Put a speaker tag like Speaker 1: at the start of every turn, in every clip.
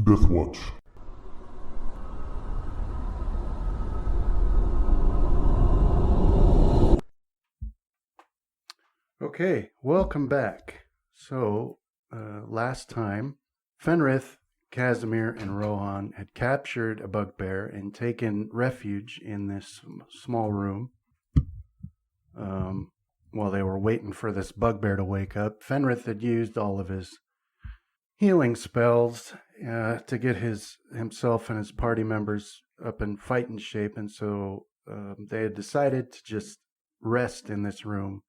Speaker 1: Death Watch.
Speaker 2: Okay, welcome back. So, last time, Fenrith, Casamir, and Rohan had captured a bugbear and taken refuge in this small room. While they were waiting for this bugbear to wake up, Fenrith had used all of his healing spells to get himself and his party members up in fighting shape, and so they had decided to just rest in this room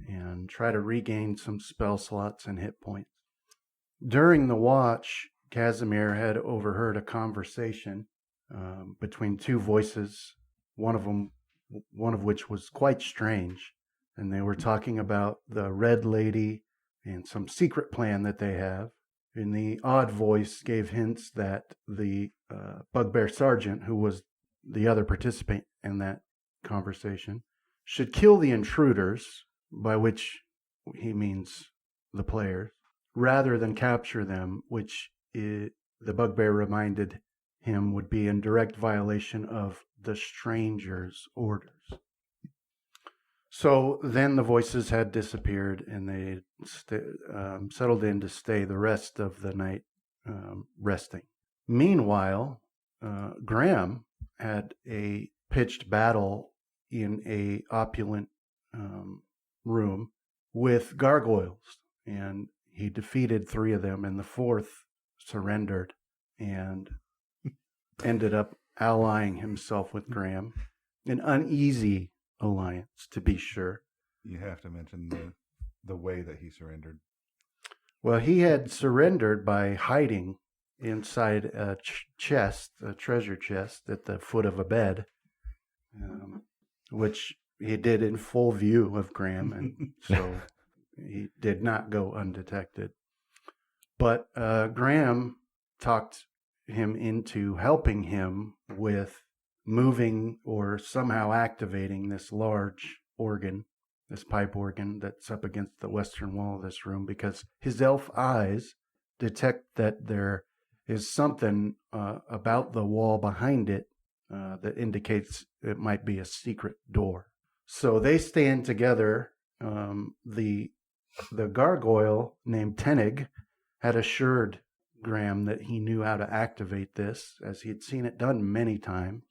Speaker 2: and try to regain some spell slots and hit points. During the watch, Casamir had overheard a conversation between two voices, one of which was quite strange, and they were talking about the Red Lady and some secret plan that they have. And the odd voice gave hints that the Bugbear Sergeant, who was the other participant in that conversation, should kill the intruders, by which he means the players, rather than capture them, which the bugbear reminded him would be in direct violation of the stranger's orders. So then the voices had disappeared, and they settled in to stay the rest of the night resting. Meanwhile, Graham had a pitched battle in a opulent room with gargoyles, and he defeated 3 of them, and the 4th surrendered and ended up allying himself with Graham. An uneasy alliance, to be sure.
Speaker 3: You have to mention the way that he surrendered.
Speaker 2: Well, he had surrendered by hiding inside a chest, a treasure chest, at the foot of a bed, which he did in full view of Graham, and so he did not go undetected. But Graham talked him into helping him with moving or somehow activating this large organ, this pipe organ that's up against the western wall of this room, because his elf eyes detect that there is something about the wall behind it that indicates it might be a secret door. So they stand together. The gargoyle named Tenig had assured Graham that he knew how to activate this, as he had seen it done many times,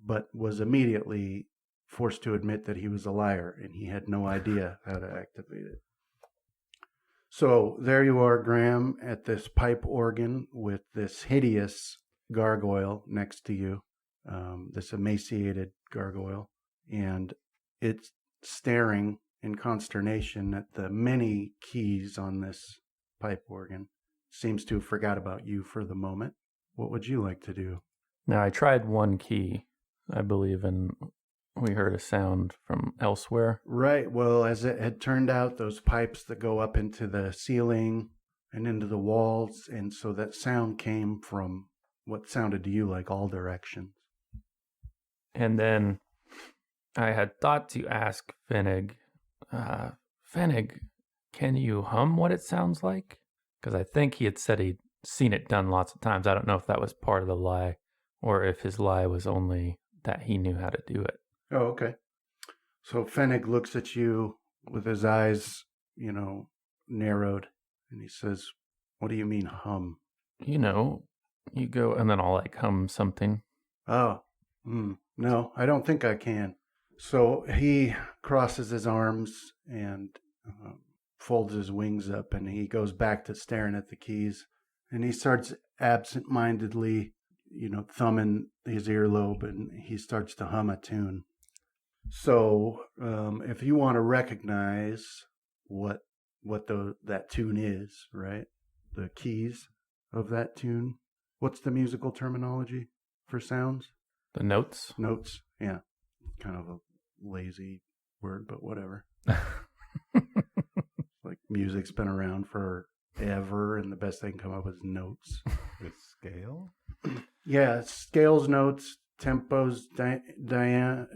Speaker 2: but was immediately forced to admit that he was a liar and he had no idea how to activate it. So there you are, Graham, at this pipe organ with this hideous gargoyle next to you, this emaciated gargoyle, and it's staring in consternation at the many keys on this pipe organ. Seems to have forgot about you for the moment. What would you like to do?
Speaker 4: Now, I tried one key, I believe, and we heard a sound from elsewhere.
Speaker 2: Right. Well, as it had turned out, those pipes that go up into the ceiling and into the walls, and so that sound came from what sounded to you like all directions.
Speaker 4: And then I had thought to ask Finnig, Finnig, can you hum what it sounds like? Because I think he had said he'd seen it done lots of times. I don't know if that was part of the lie or if his lie was only that he knew how to do it.
Speaker 2: Oh, okay. So Fennig looks at you with his eyes, narrowed, and he says, "What do you mean hum?"
Speaker 4: You go, and then I'll hum something.
Speaker 2: Oh, no, I don't think I can. So he crosses his arms and folds his wings up, and he goes back to staring at the keys, and he starts absent-mindedly, thumbing his earlobe, and he starts to hum a tune. So if you want to recognize what that tune is, right, the keys of that tune, what's the musical terminology for sounds?
Speaker 4: The notes?
Speaker 2: Notes, yeah. Kind of a lazy word, but whatever. Like music's been around forever, and the best they can come up with is notes.
Speaker 3: With scale?
Speaker 2: Yeah, scales, notes, tempos,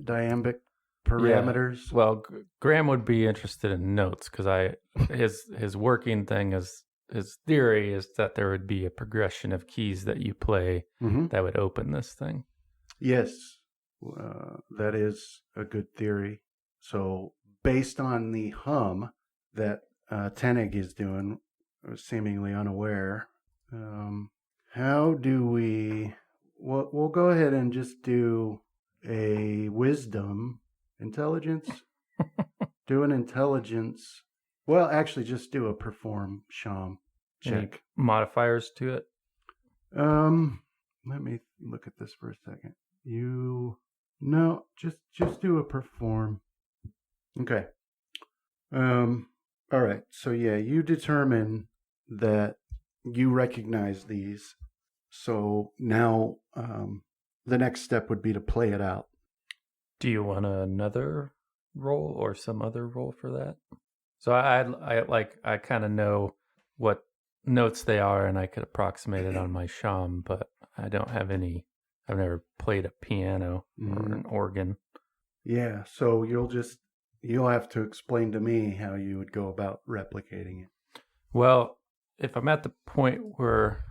Speaker 2: iambic parameters.
Speaker 4: Yeah. Well, Graham would be interested in notes because his working thing is his theory is that there would be a progression of keys that you play
Speaker 2: Mm-hmm.
Speaker 4: that would open this thing.
Speaker 2: Yes, that is a good theory. So, based on the hum that Tenig is doing, seemingly unaware, how do we? We'll go ahead and just do a wisdom, intelligence. Do an intelligence. Well, actually, just do a perform sham
Speaker 4: Any
Speaker 2: check.
Speaker 4: modifiers to it?
Speaker 2: Let me look at this for a second. Just do a perform. Okay. All right. So yeah, you determine that you recognize these. So now, the next step would be to play it out.
Speaker 4: Do you want another roll or some other roll for that? So I kind of know what notes they are, and I could approximate it on my sham, but I don't have any. I've never played a piano or an organ.
Speaker 2: Yeah. So you'll have to explain to me how you would go about replicating it.
Speaker 4: Well, if I'm at the point where,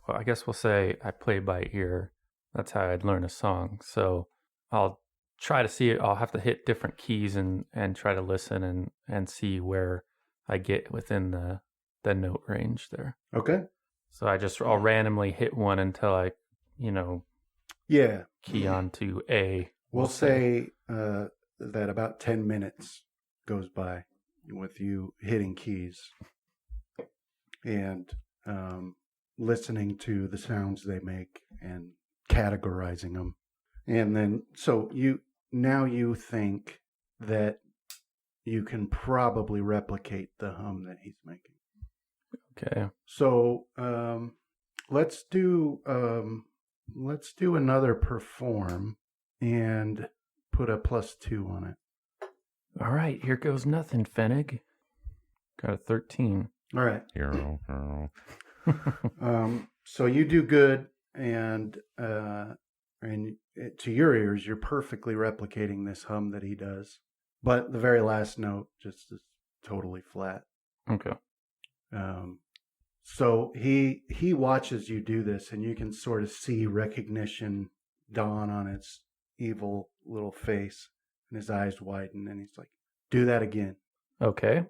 Speaker 4: well, I guess we'll say I play by ear. That's how I'd learn a song. So I'll try to see it. I'll have to hit different keys and try to listen and see where I get within the note range there.
Speaker 2: Okay.
Speaker 4: So I'll randomly hit one until I,
Speaker 2: Yeah.
Speaker 4: key on to A.
Speaker 2: We'll say that about 10 minutes goes by with you hitting keys and listening to the sounds they make and categorizing them. And then, so you think that you can probably replicate the hum that he's making.
Speaker 4: Okay.
Speaker 2: So let's do another perform and put a +2 on it.
Speaker 4: All right. Here goes nothing, Fennig. Got a 13.
Speaker 2: All right.
Speaker 3: Hero.
Speaker 2: So you do good, and to your ears, you're perfectly replicating this hum that he does. But the very last note just is totally flat.
Speaker 4: Okay.
Speaker 2: So he watches you do this, and you can sort of see recognition dawn on its evil little face, and his eyes widen, and he's like, "Do that again."
Speaker 4: Okay.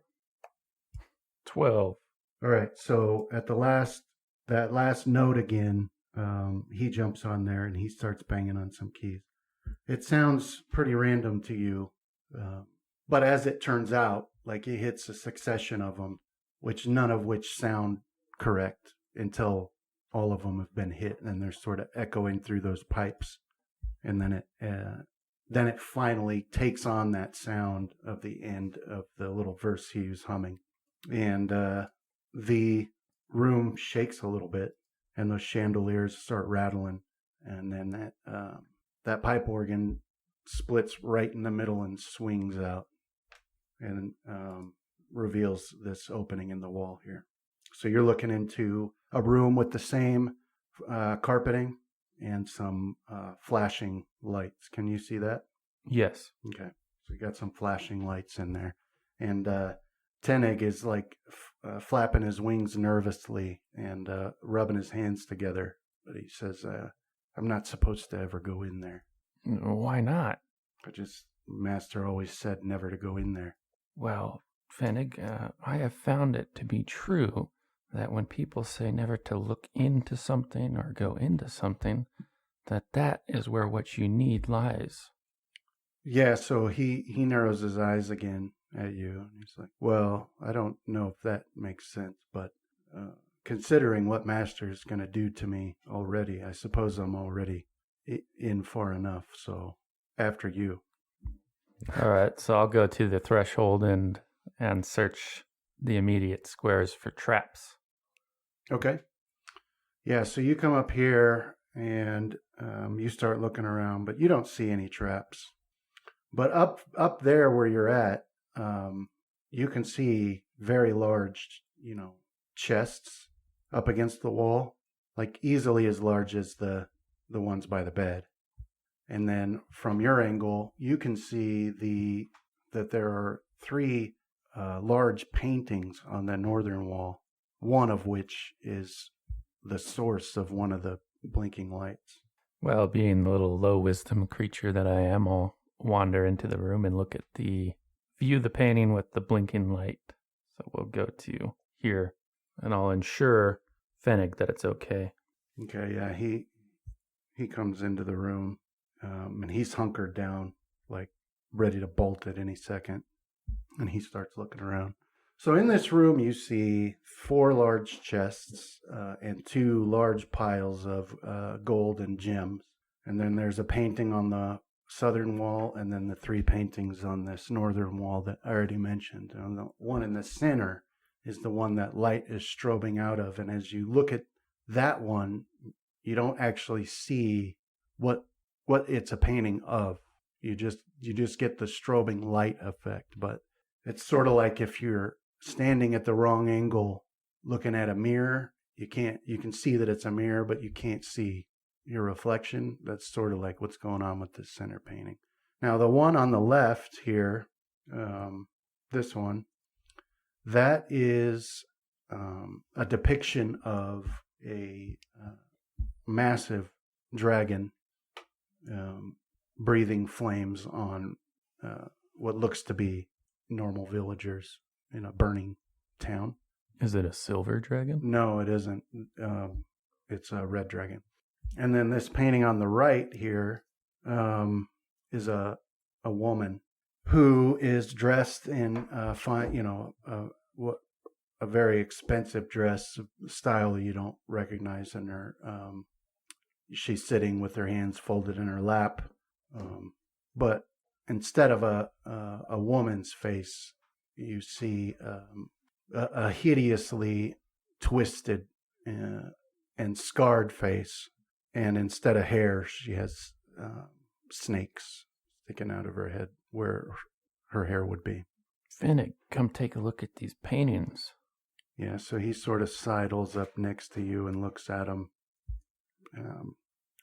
Speaker 4: 12.
Speaker 2: All right. So at that last note again, he jumps on there and he starts banging on some keys. It sounds pretty random to you, but as it turns out, like he hits a succession of them, none of which sound correct until all of them have been hit, and they're sort of echoing through those pipes, and then it finally takes on that sound of the end of the little verse he was humming, and the room shakes a little bit, and those chandeliers start rattling, and then that pipe organ splits right in the middle and swings out, and reveals this opening in the wall here. So you're looking into a room with the same carpeting and some flashing lights. Can you see that?
Speaker 4: Yes.
Speaker 2: Okay. So you got some flashing lights in there. And Tenig is like flapping his wings nervously and rubbing his hands together. But he says, I'm not supposed to ever go in there.
Speaker 4: Why not?
Speaker 2: Master always said never to go in there.
Speaker 4: Well, Fennig, I have found it to be true that when people say never to look into something or go into something, that is where what you need lies.
Speaker 2: Yeah, so he narrows his eyes again at you, and he's like, well, I don't know if that makes sense, but considering what Master is going to do to me already, I suppose I'm already in far enough, so after you.
Speaker 4: All right, so I'll go to the threshold and search the immediate squares for traps.
Speaker 2: Okay. Yeah, so you come up here and you start looking around, but you don't see any traps. But up there where you're at, you can see very large, chests up against the wall, like easily as large as the ones by the bed. And then from your angle, you can see that there are 3 large paintings on the northern wall, one of which is the source of one of the blinking lights.
Speaker 4: Well, being the little low wisdom creature that I am, I'll wander into the room and view the painting with the blinking light. So we'll go to here, and I'll ensure Fennec that it's okay.
Speaker 2: Okay, yeah, he comes into the room, and he's hunkered down, like ready to bolt at any second, and he starts looking around. So in this room, you see 4 large chests and 2 large piles of gold and gems. And then there's a painting on the southern wall, and then the 3 paintings on this northern wall that I already mentioned. And the one in the center is the one that light is strobing out of. And as you look at that one, you don't actually see what it's a painting of. You just get the strobing light effect. But it's sort of like if you're standing at the wrong angle looking at a mirror, you can see that it's a mirror, but you can't see your reflection. That's sort of like what's going on with this center painting. Now the one on the left here, this one, that is a depiction of a massive dragon breathing flames on what looks to be normal villagers in a burning town.
Speaker 4: Is it a silver dragon?
Speaker 2: No, it isn't. It's a red dragon. And then this painting on the right here is a woman who is dressed in a very expensive dress style you don't recognize in her. She's sitting with her hands folded in her lap, but instead of a woman's face, you see a hideously twisted and scarred face, and instead of hair, she has snakes sticking out of her head where her hair would be.
Speaker 4: Fennec, come take a look at these paintings.
Speaker 2: Yeah, so he sort of sidles up next to you and looks at them,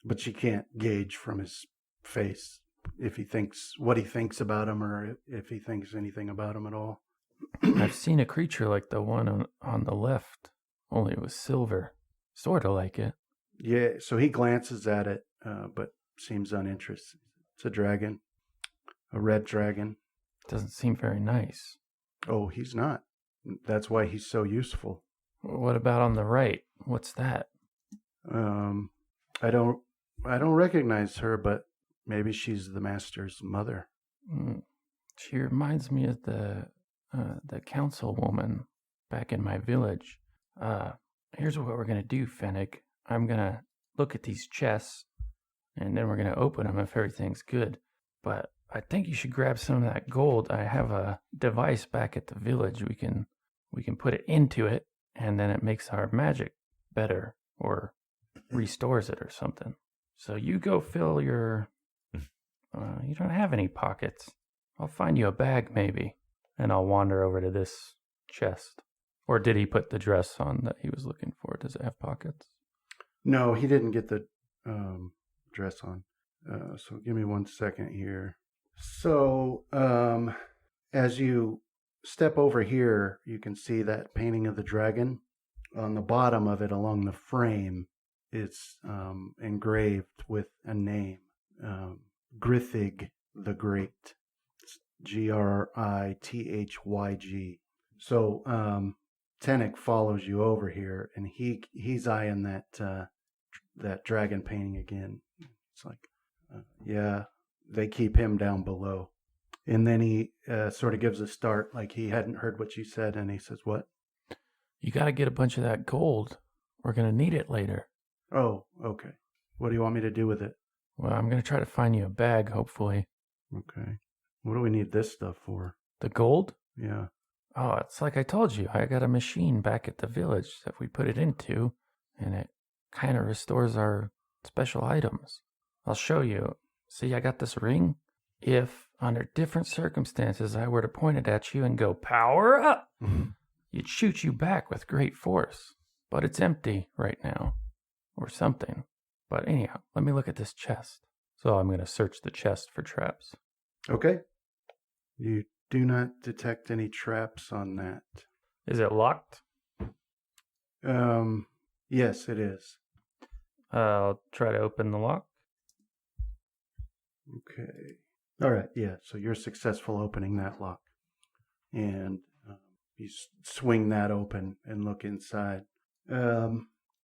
Speaker 2: but you can't gauge from his face what he thinks about him, or if he thinks anything about him at all.
Speaker 4: I've seen a creature like the one on the left, only it was silver. Sort of like it.
Speaker 2: Yeah, so he glances at it, but seems uninterested. It's a dragon, a red dragon.
Speaker 4: Doesn't seem very nice.
Speaker 2: Oh, he's not. That's why he's so useful.
Speaker 4: What about on the right? What's that?
Speaker 2: I don't recognize her, but maybe she's the master's mother.
Speaker 4: She reminds me of the councilwoman back in my village. Here's what we're gonna do, Fennec. I'm gonna look at these chests, and then we're gonna open them if everything's good. But I think you should grab some of that gold. I have a device back at the village. We can put it into it, and then it makes our magic better or restores it or something. So you go fill your... you don't have any pockets. I'll find you a bag maybe, and I'll wander over to this chest. Or did he put the dress on that he was looking for? Does it have pockets?
Speaker 2: No, he didn't get the dress on. So give me 1 second here. So as you step over here, you can see that painting of the dragon. On the bottom of it, along the frame, it's engraved with a name, Grithig the Great. It's Grithyg. So Tenek follows you over here, and he's eyeing that dragon painting again. It's like, yeah, they keep him down below. And then he sort of gives a start, like he hadn't heard what you said, and he says, what?
Speaker 4: You got to get a bunch of that gold. We're going to need it later.
Speaker 2: Oh, okay. What do you want me to do with it?
Speaker 4: Well, I'm going to try to find you a bag, hopefully.
Speaker 2: Okay. What do we need this stuff for?
Speaker 4: The gold?
Speaker 2: Yeah.
Speaker 4: Oh, it's like I told you. I got a machine back at the village that we put it into, and it kind of restores our special items. I'll show you. See, I got this ring. If, under different circumstances, I were to point it at you and go, power up, you'd shoot you back with great force. But it's empty right now. Or something. But anyhow, let me look at this chest. So I'm going to search the chest for traps.
Speaker 2: Okay. You do not detect any traps on that.
Speaker 4: Is it locked?
Speaker 2: Yes, it is.
Speaker 4: I'll try to open the lock.
Speaker 2: Okay. All right. Yeah. So you're successful opening that lock, and you swing that open and look inside.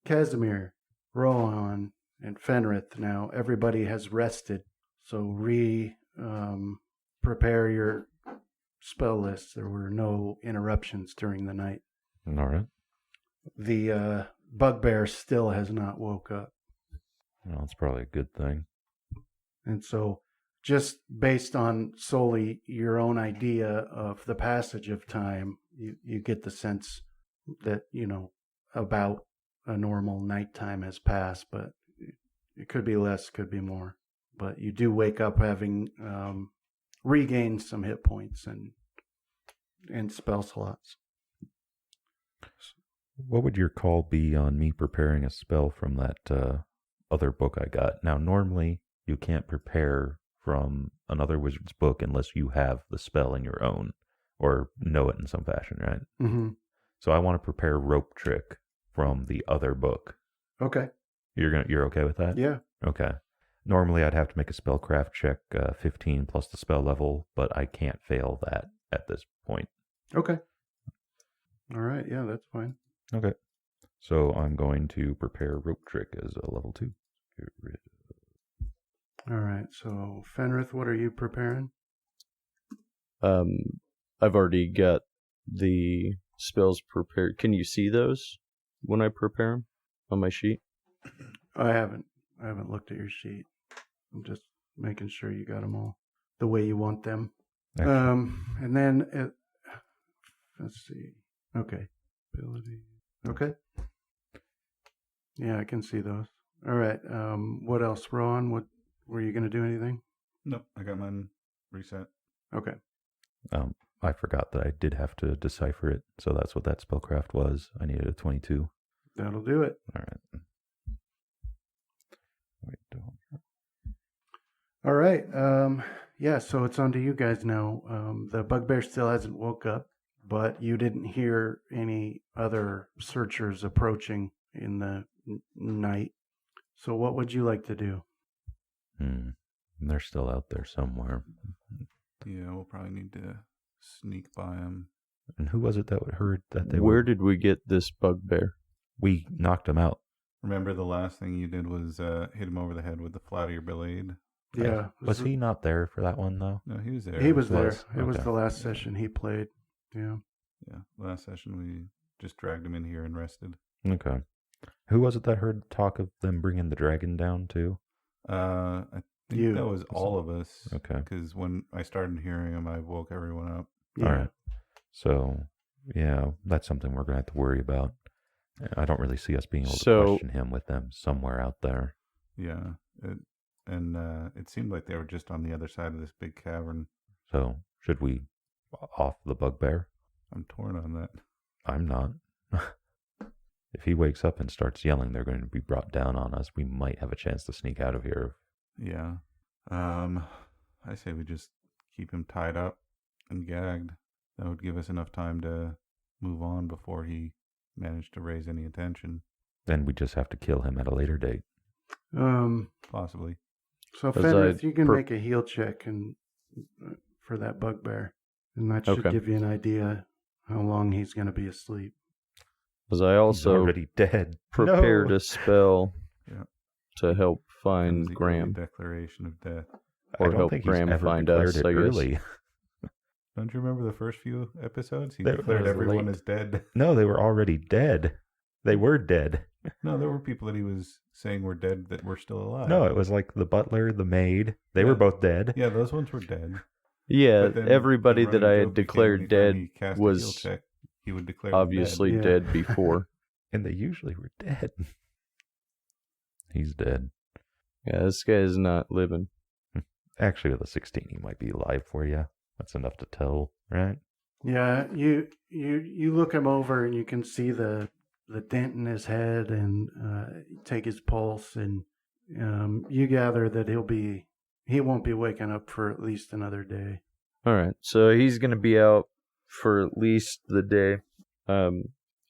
Speaker 2: Casamir, Rohan, and Fenrith. Now everybody has rested, so prepare your spell list. There were no interruptions during the night.
Speaker 5: All right.
Speaker 2: The bugbear still has not woke up.
Speaker 5: Well, that's probably a good thing.
Speaker 2: And so, just based on solely your own idea of the passage of time, you get the sense that, about a normal nighttime has passed, but it could be less, could be more. But you do wake up having regained some hit points and spell slots.
Speaker 5: What would your call be on me preparing a spell from that other book I got? Now, normally you can't prepare from another wizard's book unless you have the spell in your own or know it in some fashion, right?
Speaker 2: Mm-hmm.
Speaker 5: So I want to prepare Rope Trick from the other book.
Speaker 2: Okay.
Speaker 5: You're okay with that?
Speaker 2: Yeah.
Speaker 5: Okay. Normally I'd have to make a spellcraft check 15 plus the spell level, but I can't fail that at this point.
Speaker 2: Okay. All right. Yeah, that's fine.
Speaker 5: Okay. So I'm going to prepare Rope Trick as a level 2. Get rid of...
Speaker 2: All right. So, Fenrith, what are you preparing?
Speaker 6: I've already got the spells prepared. Can you see those when I prepare them on my sheet?
Speaker 2: I haven't looked at your sheet. I'm just making sure you got them all the way you want them.
Speaker 5: Excellent.
Speaker 2: And then let's see. Okay. Ability. Okay. Yeah, I can see those. All right. What else, Ron? What were you going to do? Anything?
Speaker 3: Nope, I got mine reset.
Speaker 2: Okay.
Speaker 5: I forgot that I did have to decipher it, so that's what that spellcraft was. I needed a 22.
Speaker 2: That'll do it.
Speaker 5: All right. Wait, don't...
Speaker 2: All right. Yeah, so it's on to you guys now. The bugbear still hasn't woke up, but you didn't hear any other searchers approaching in the night. So what would you like to do?
Speaker 5: They're still out there somewhere.
Speaker 3: Yeah, we'll probably need to sneak by them.
Speaker 5: And who was it that heard that they
Speaker 6: Where
Speaker 5: were...
Speaker 6: did we get this bugbear?
Speaker 5: We knocked them out.
Speaker 3: Remember the last thing you did was hit him over the head with the flat of your blade?
Speaker 2: Yeah.
Speaker 5: Was he not there for that one, though?
Speaker 3: No, he was there.
Speaker 2: He was there.
Speaker 5: Was.
Speaker 2: It was
Speaker 5: Okay.
Speaker 2: the last session he played. Yeah.
Speaker 3: Yeah, last session we just dragged him in here and rested.
Speaker 5: Okay. Who was it that heard talk of them bringing the dragon down, too?
Speaker 3: I think
Speaker 2: You.
Speaker 3: that was all of us.
Speaker 5: Okay.
Speaker 3: Because when I started hearing him, I woke everyone up.
Speaker 2: Yeah.
Speaker 5: All right. So, yeah, that's something we're going to have to worry about. I don't really see us being able to question him with them somewhere out there.
Speaker 3: Yeah. It seemed like they were just on the other side of this big cavern.
Speaker 5: So, should we off the bugbear?
Speaker 3: I'm torn on that.
Speaker 5: I'm not. If he wakes up and starts yelling, they're going to be brought down on us. We might have a chance to sneak out of here.
Speaker 3: Yeah. I say we just keep him tied up and gagged. That would give us enough time to move on before he managed to raise any attention.
Speaker 5: Then we just have to kill him at a later date.
Speaker 3: Possibly.
Speaker 2: So
Speaker 6: As
Speaker 2: Fenrith,
Speaker 6: I
Speaker 2: you can make a heal check and for that bugbear, and that should
Speaker 6: Okay.
Speaker 2: give you an idea how long he's going to be asleep.
Speaker 6: Because I
Speaker 5: He's
Speaker 6: also
Speaker 5: already dead.
Speaker 6: prepared
Speaker 5: No.
Speaker 6: a spell
Speaker 3: Yeah.
Speaker 6: to help find
Speaker 3: Clumsy
Speaker 6: Graham.
Speaker 3: Declaration of death.
Speaker 5: I
Speaker 6: or
Speaker 5: don't
Speaker 6: help
Speaker 5: think he's
Speaker 6: Graham
Speaker 5: ever
Speaker 6: find
Speaker 5: declared
Speaker 6: us,
Speaker 5: it
Speaker 6: I guess.
Speaker 5: early.
Speaker 3: Don't you remember the first few episodes? He
Speaker 5: That
Speaker 3: declared
Speaker 5: was
Speaker 3: everyone
Speaker 5: late.
Speaker 3: as dead.
Speaker 5: No, they were already dead. They were dead.
Speaker 3: No, there were people that he was saying were dead that were still alive.
Speaker 5: No, it was like the butler, the maid. They were
Speaker 3: Yeah.
Speaker 5: both dead.
Speaker 3: Yeah, those ones were dead.
Speaker 6: Yeah,
Speaker 3: But then
Speaker 6: everybody
Speaker 3: the
Speaker 6: that
Speaker 3: running
Speaker 6: I
Speaker 3: joke
Speaker 6: had
Speaker 3: became
Speaker 6: declared
Speaker 3: anytime
Speaker 6: dead
Speaker 3: he cast a
Speaker 6: was
Speaker 3: heal check, he would declare them
Speaker 6: obviously
Speaker 2: Yeah.
Speaker 6: dead before.
Speaker 5: And they usually were dead. He's dead.
Speaker 6: Yeah, this guy is not living.
Speaker 5: Actually, with a 16, he might be alive for you. That's enough to tell, right?
Speaker 2: Yeah, you look him over and you can see the dent in his head and take his pulse, and you gather that he won't be waking up for at least another day.
Speaker 6: All right, so he's going to be out for at least the day.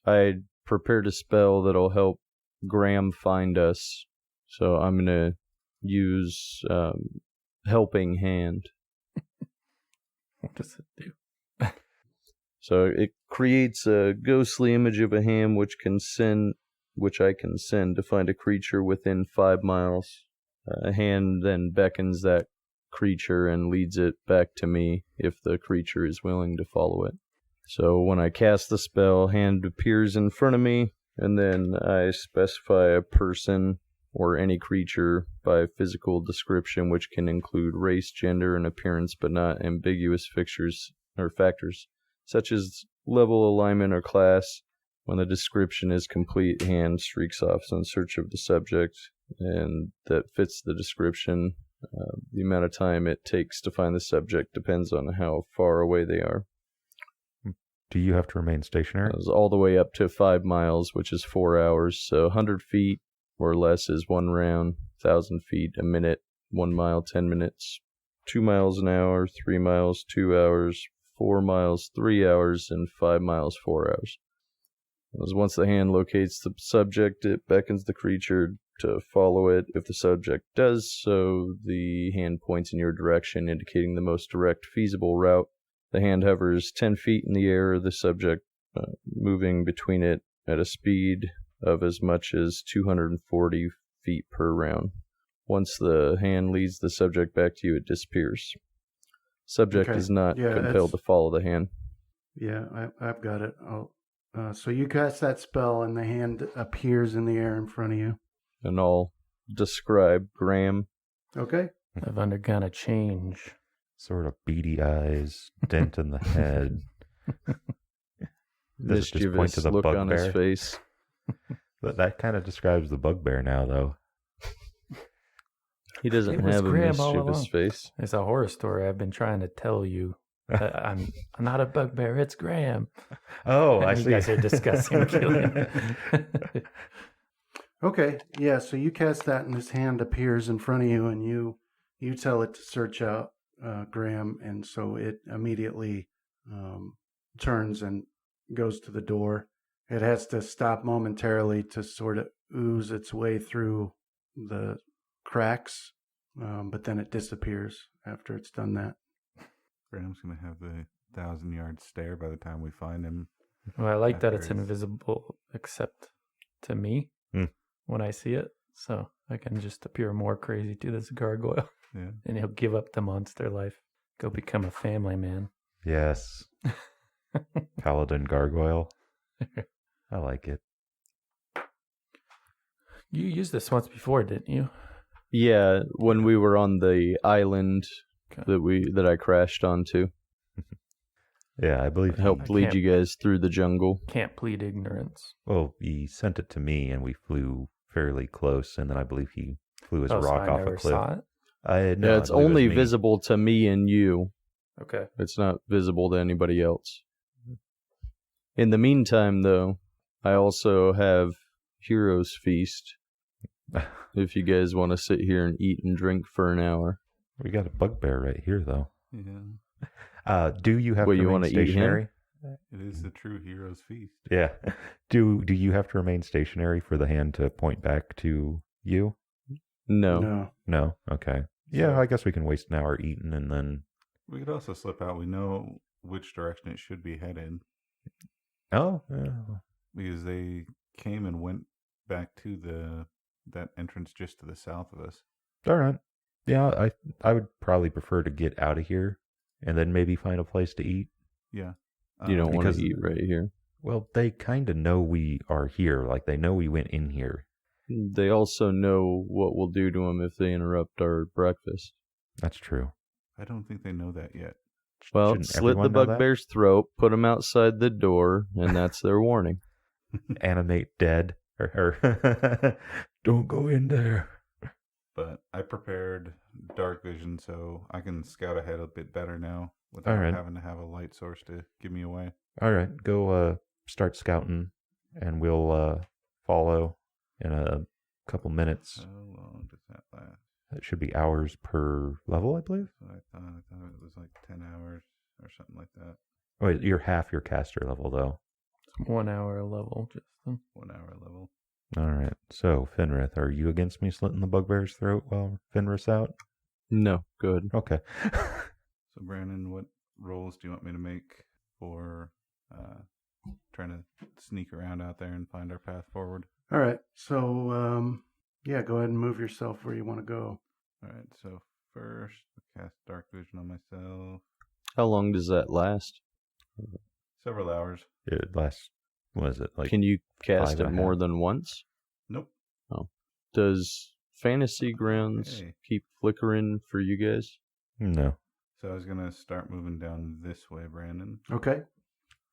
Speaker 6: I prepared a spell that'll help Graham find us. So I'm going to use Helping Hand.
Speaker 4: What does it do?
Speaker 6: So it creates a ghostly image of a hand which I can send to find a creature within 5 miles. A hand then beckons that creature and leads it back to me if the creature is willing to follow it. So when I cast the spell, hand appears in front of me, and then I specify a person or any creature by physical description, which can include race, gender, and appearance, but not ambiguous fixtures or factors, such as level, alignment, or class. When the description is complete, hand streaks off in search of the subject, and that fits the description. The amount of time it takes to find the subject depends on how far away they are.
Speaker 5: Do you have to remain stationary?
Speaker 6: It was all the way up to 5 miles, which is 4 hours. So 100 feet or less is 1 round, 1,000 feet a minute, 1 mile, 10 minutes, 2 miles an hour, 3 miles, 2 hours, 4 miles, 3 hours, and 5 miles, 4 hours. Once the hand locates the subject, it beckons the creature to follow it. If the subject does so, the hand points in your direction, indicating the most direct feasible route. The hand hovers 10 feet in the air, the subject moving between it at a speed of as much as 240 feet per round. Once the hand leads the subject back to you, it disappears. Subject is not compelled to follow the hand.
Speaker 2: Yeah, I've got it. So you cast that spell, and the hand appears in the air in front of you.
Speaker 6: And I'll describe Graham.
Speaker 2: Okay.
Speaker 4: I've undergone a change.
Speaker 5: Sort of beady eyes, dent in the head. Does it just point
Speaker 6: Mischievous
Speaker 5: to the
Speaker 6: look
Speaker 5: bugbear?
Speaker 6: on his face.
Speaker 5: But that kind of describes the bugbear now, though.
Speaker 6: He doesn't
Speaker 4: It was
Speaker 6: have a
Speaker 4: Graham all
Speaker 6: mischievous
Speaker 4: along.
Speaker 6: face.
Speaker 4: It's a horror story I've been trying to tell you. I'm not a bugbear, it's Graham.
Speaker 5: Oh, I
Speaker 4: And
Speaker 5: see.
Speaker 4: you guys are discussing killing.
Speaker 2: Okay. Yeah. So you cast that, and this hand appears in front of you, and you tell it to search out Graham, and so it immediately turns and goes to the door. It has to stop momentarily to sort of ooze its way through the cracks, but then it disappears after it's done that.
Speaker 3: Graham's going to have the 1,000-yard stare by the time we find him.
Speaker 4: Well, I like that
Speaker 3: After
Speaker 4: it's
Speaker 3: it's-
Speaker 4: invisible except to me when I see it. So I can just appear more crazy to this gargoyle.
Speaker 3: Yeah.
Speaker 4: And he'll give up the monster life. Go become a family man.
Speaker 5: Yes. Paladin gargoyle. I like it.
Speaker 4: You used this once before, didn't you?
Speaker 6: Yeah, when we were on the island that I crashed onto.
Speaker 5: Yeah, I believe.
Speaker 6: Helped lead you guys through the jungle.
Speaker 4: Can't plead ignorance.
Speaker 5: Well, he sent it to me, and we flew fairly close, and then I believe he flew his
Speaker 4: So
Speaker 5: rock
Speaker 4: I
Speaker 5: off
Speaker 4: never
Speaker 5: a cliff.
Speaker 4: saw it?
Speaker 5: No,
Speaker 6: Yeah, it's
Speaker 5: I believe it
Speaker 6: only
Speaker 5: was me.
Speaker 6: visible to me and you.
Speaker 4: Okay.
Speaker 6: It's not visible to anybody else. In the meantime, though, I also have Hero's Feast. If you guys want to sit here and eat and drink for an hour.
Speaker 5: We got a bugbear right here, though.
Speaker 3: Yeah.
Speaker 5: Do you have
Speaker 6: What,
Speaker 5: to
Speaker 6: you
Speaker 5: remain
Speaker 6: wanna eat him?
Speaker 5: stationary?
Speaker 3: It is the true hero's feast.
Speaker 5: Yeah. Do you have to remain stationary for the hand to point back to you?
Speaker 6: No.
Speaker 5: No. Okay. Yeah, I guess we can waste an hour eating and then.
Speaker 3: We could also slip out. We know which direction it should be headed
Speaker 5: Oh.
Speaker 3: because they came and went back to that entrance just to the south of us.
Speaker 5: All right. Yeah, I would probably prefer to get out of here and then maybe find a place to eat.
Speaker 3: Yeah.
Speaker 6: You don't want
Speaker 5: because-
Speaker 6: to eat right here.
Speaker 5: Well, they kind of know we are here. Like, they know we went in here.
Speaker 6: They also know what we'll do to them if they interrupt our breakfast.
Speaker 5: That's true.
Speaker 3: I don't think they know that yet.
Speaker 6: Well,
Speaker 5: Shouldn't
Speaker 6: slit the
Speaker 5: everyone know that?
Speaker 6: bugbear's throat, put him outside the door, and that's their warning.
Speaker 5: Animate dead. Or don't go in there.
Speaker 3: But I prepared dark vision so I can scout ahead a bit better now without
Speaker 5: All right.
Speaker 3: having to have a light source to give me away.
Speaker 5: All right, go start scouting, and we'll follow in a couple minutes.
Speaker 3: How long does that last?
Speaker 5: It should be hours per level, I believe.
Speaker 3: So I thought it was like 10 hours or something like that.
Speaker 5: Wait, you're half your caster level, though.
Speaker 4: 1 hour level, Justin.
Speaker 3: 1 hour level.
Speaker 5: All right. So, Finrith, are you against me slitting the bugbear's throat while Finrith's out?
Speaker 6: No, go ahead.
Speaker 5: Okay.
Speaker 3: So, Brandon, what rolls do you want me to make for trying to sneak around out there and find our path forward?
Speaker 2: All right. So, yeah, go ahead and move yourself where you want to go.
Speaker 3: All right. So first, cast dark vision on myself.
Speaker 6: How long does that last?
Speaker 3: Several hours.
Speaker 5: It lasts, what is it, like
Speaker 6: Can you cast
Speaker 5: 5
Speaker 6: it
Speaker 5: and a
Speaker 6: more
Speaker 5: half?
Speaker 6: than once?
Speaker 3: Nope.
Speaker 6: Does Fantasy Grounds
Speaker 3: Okay.
Speaker 6: keep flickering for you guys?
Speaker 5: No.
Speaker 3: So I was gonna start moving down this way, Brandon.
Speaker 2: Okay.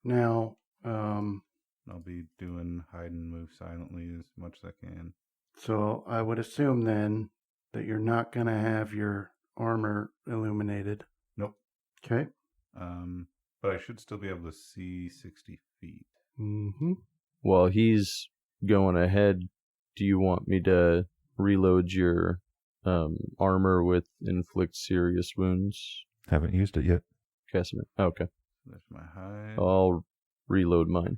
Speaker 2: Now,
Speaker 3: I'll be doing hide and move silently as much as I can.
Speaker 2: so I would assume then that you're not going to have your armor illuminated.
Speaker 3: Nope.
Speaker 2: Okay.
Speaker 3: But I should still be able to see 60 feet.
Speaker 2: Mm-hmm.
Speaker 6: While he's going ahead, do you want me to reload your armor with inflict serious wounds,
Speaker 5: Haven't used it yet.
Speaker 6: Casamir? Okay.
Speaker 3: There's my hide.
Speaker 6: I'll reload mine.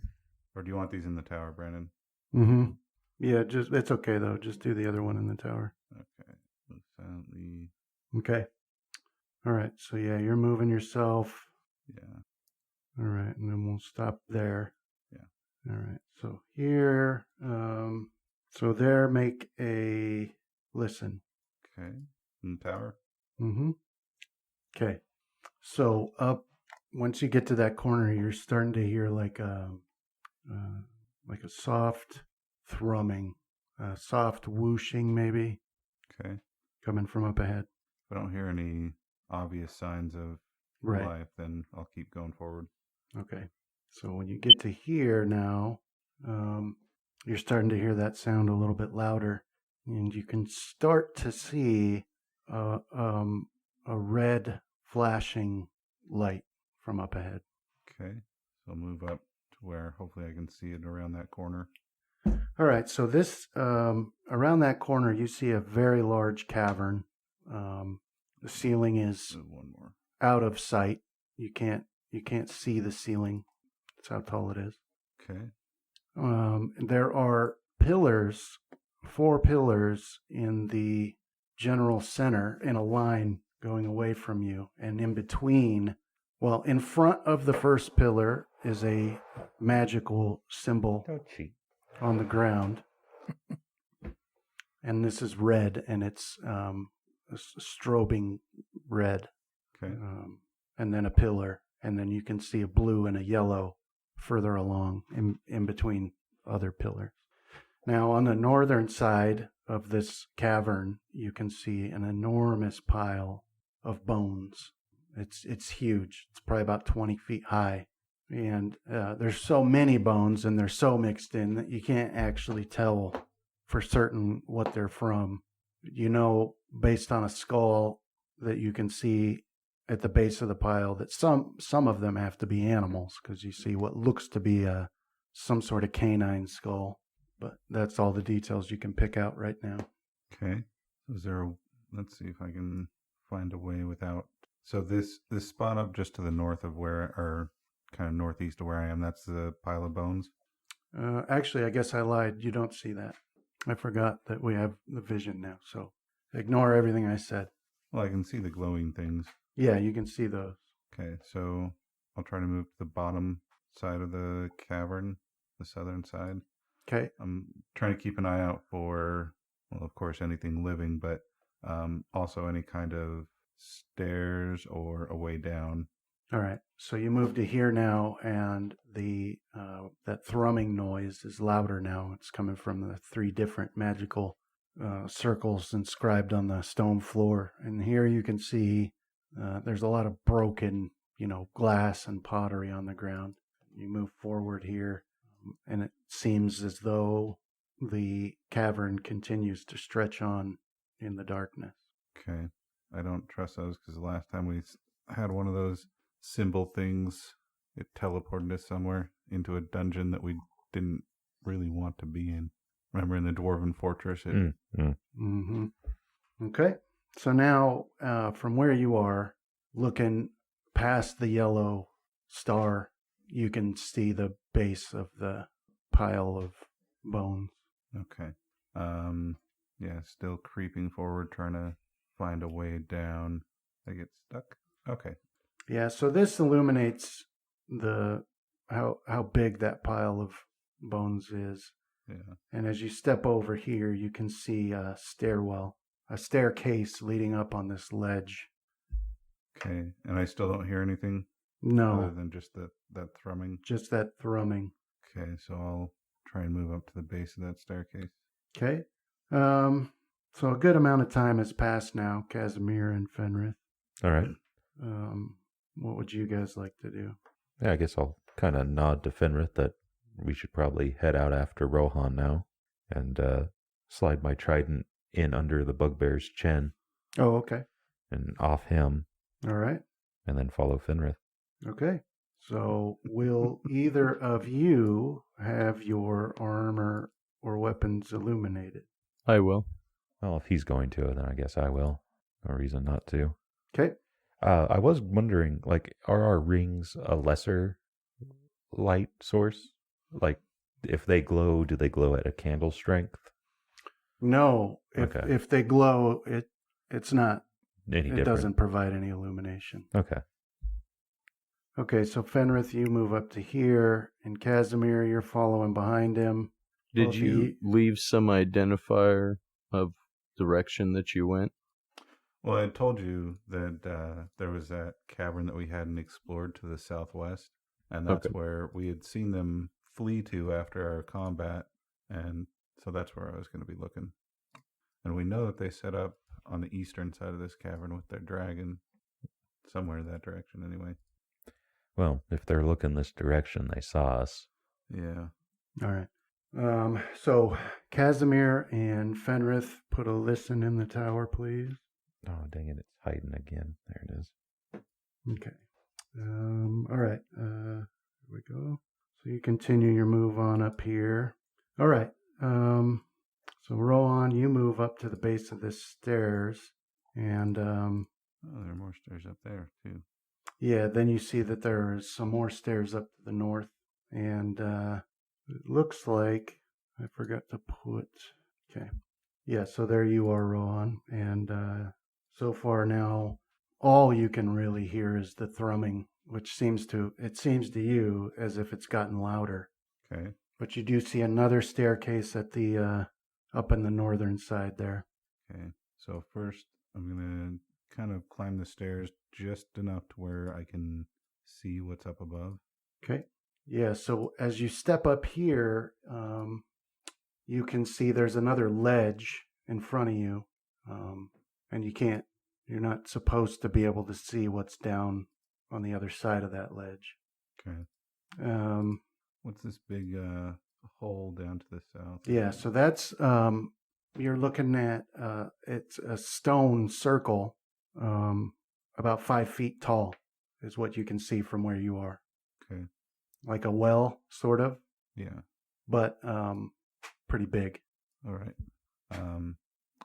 Speaker 3: Or do you want these in the tower, Brandon?
Speaker 2: Mm-hmm. Yeah, just it's okay though. Just do the other one in the tower.
Speaker 3: Okay. Move silently.
Speaker 2: Okay. All right. So yeah, you're moving yourself.
Speaker 3: Yeah.
Speaker 2: All right, and then we'll stop there.
Speaker 3: Yeah.
Speaker 2: All right. So here, so there, make a listen.
Speaker 3: Okay. In the tower?
Speaker 2: Mm-hmm. Okay. So up, once you get to that corner, you're starting to hear like a soft thrumming, soft whooshing maybe
Speaker 3: Okay.
Speaker 2: coming from up ahead.
Speaker 3: If I don't hear any obvious signs of
Speaker 2: Right.
Speaker 3: life, then I'll keep going forward.
Speaker 2: Okay. So when you get to here now, you're starting to hear that sound a little bit louder, and you can start to see a red flashing light from up ahead.
Speaker 3: Okay. So I'll move up to where hopefully I can see it around that corner.
Speaker 2: All right. So this around that corner, you see a very large cavern. The ceiling is
Speaker 3: So one more.
Speaker 2: out of sight. You can't see the ceiling. That's how tall it is.
Speaker 3: Okay.
Speaker 2: There are pillars, 4 pillars in the general center in a line going away from you. And in between, well, in front of the first pillar is a magical symbol
Speaker 5: Don't cheat.
Speaker 2: on the ground. And this is red, and it's a strobing red.
Speaker 3: Okay.
Speaker 2: And then a pillar. And then you can see a blue and a yellow further along in between other pillars. Now, on the northern side of this cavern, you can see an enormous pile of bones. It's huge. It's probably about 20 feet high. And there's so many bones, and they're so mixed in that you can't actually tell for certain what they're from. You know, based on a skull that you can see at the base of the pile, that some of them have to be animals, because you see what looks to be some sort of canine skull. But that's all the details you can pick out right now.
Speaker 3: Okay. Is there a, let's see if I can find a way without. So this spot up just to the north of where, or kind of northeast of where I am, that's the pile of bones.
Speaker 2: Actually, I guess I lied. You don't see that. I forgot that we have the vision now. So ignore everything I said.
Speaker 3: Well, I can see the glowing things.
Speaker 2: Yeah, you can see those.
Speaker 3: Okay, so I'll try to move to the bottom side of the cavern, the southern side.
Speaker 2: Okay.
Speaker 3: I'm trying to keep an eye out for, well, of course, anything living, but also any kind of stairs or a way down.
Speaker 2: All right. So you move to here now, and the that thrumming noise is louder now. It's coming from the 3 different magical circles inscribed on the stone floor. And here you can see there's a lot of broken, glass and pottery on the ground. You move forward here, and it seems as though the cavern continues to stretch on in the darkness.
Speaker 3: Okay, I don't trust those because the last time we had one of those symbol things, it teleported us somewhere into a dungeon that we didn't really want to be in. Remember in the Dwarven Fortress?
Speaker 2: Mm-hmm. Okay. So now, from where you are, looking past the yellow star, you can see the base of the pile of bones.
Speaker 3: Okay. Yeah, still creeping forward, trying to find a way down. I get stuck. Okay.
Speaker 2: Yeah, so this illuminates the how big that pile of bones is.
Speaker 3: Yeah.
Speaker 2: And as you step over here, you can see a staircase leading up on this ledge.
Speaker 3: Okay. And I still don't hear anything other
Speaker 2: No,
Speaker 3: than just that thrumming.
Speaker 2: just that thrumming.
Speaker 3: Okay, so I'll try and move up to the base of that staircase.
Speaker 2: Okay. So a good amount of time has passed now, Casamir and Fenrith.
Speaker 5: All right.
Speaker 2: What would you guys like to do?
Speaker 5: Yeah, I guess I'll kind of nod to Fenrith that we should probably head out after Rohan now and slide my trident in under the bugbear's chin
Speaker 2: Oh, okay.
Speaker 5: and off him
Speaker 2: All right.
Speaker 5: and then follow Fenrith.
Speaker 2: Okay. So will either of you have your armor or weapons illuminated?
Speaker 6: I will.
Speaker 5: Well, if he's going to, then I guess I will. No reason not to.
Speaker 2: Okay.
Speaker 5: I was wondering, like, are our rings a lesser light source? Like, if they glow, do they glow at a candle strength?
Speaker 2: No.
Speaker 5: Okay.
Speaker 2: If they glow, it's not.
Speaker 5: Any
Speaker 2: It
Speaker 5: different?
Speaker 2: doesn't provide any illumination.
Speaker 5: Okay.
Speaker 2: Okay, so Fenrith, you move up to here, and Casamir, you're following behind him.
Speaker 6: Did
Speaker 2: Well, if
Speaker 6: you leave some identifier of direction that you went?
Speaker 3: Well, I told you that there was that cavern that we hadn't explored to the southwest, and that's
Speaker 6: Okay.
Speaker 3: where we had seen them flee to after our combat, and so that's where I was going to be looking. And we know that they set up on the eastern side of this cavern with their dragon, somewhere in that direction anyway.
Speaker 5: Well, if they're looking this direction, they saw us.
Speaker 3: Yeah.
Speaker 2: All right. So Casamir and Fenrith, put a listen in the tower, please.
Speaker 5: Oh, dang it. It's hiding again. There it is.
Speaker 2: Okay. All right. Here we go. So you continue your move on up here. All right. So Rohan, you move up to the base of this stairs, and
Speaker 3: Oh, there are more stairs up there, too.
Speaker 2: yeah, then you see that there is some more stairs up to the north, and it looks like I forgot to put. Okay. Yeah, so there you are, Rohan, and so far now, all you can really hear is the thrumming, which seems to you as if it's gotten louder.
Speaker 3: Okay.
Speaker 2: But you do see another staircase at the up in the northern side there.
Speaker 3: Okay. So first, I'm going to kind of climb the stairs just enough to where I can see what's up above.
Speaker 2: Okay. Yeah, so as you step up here, you can see there's another ledge in front of you, and you're not supposed to be able to see what's down on the other side of that ledge.
Speaker 3: Okay. What's this big hole down to the south?
Speaker 2: Yeah, so that's, you're looking at, it's a stone circle, about 5 feet tall is what you can see from where you are.
Speaker 3: Okay.
Speaker 2: Like a well, sort of,
Speaker 3: Yeah.
Speaker 2: but pretty big.
Speaker 3: All right.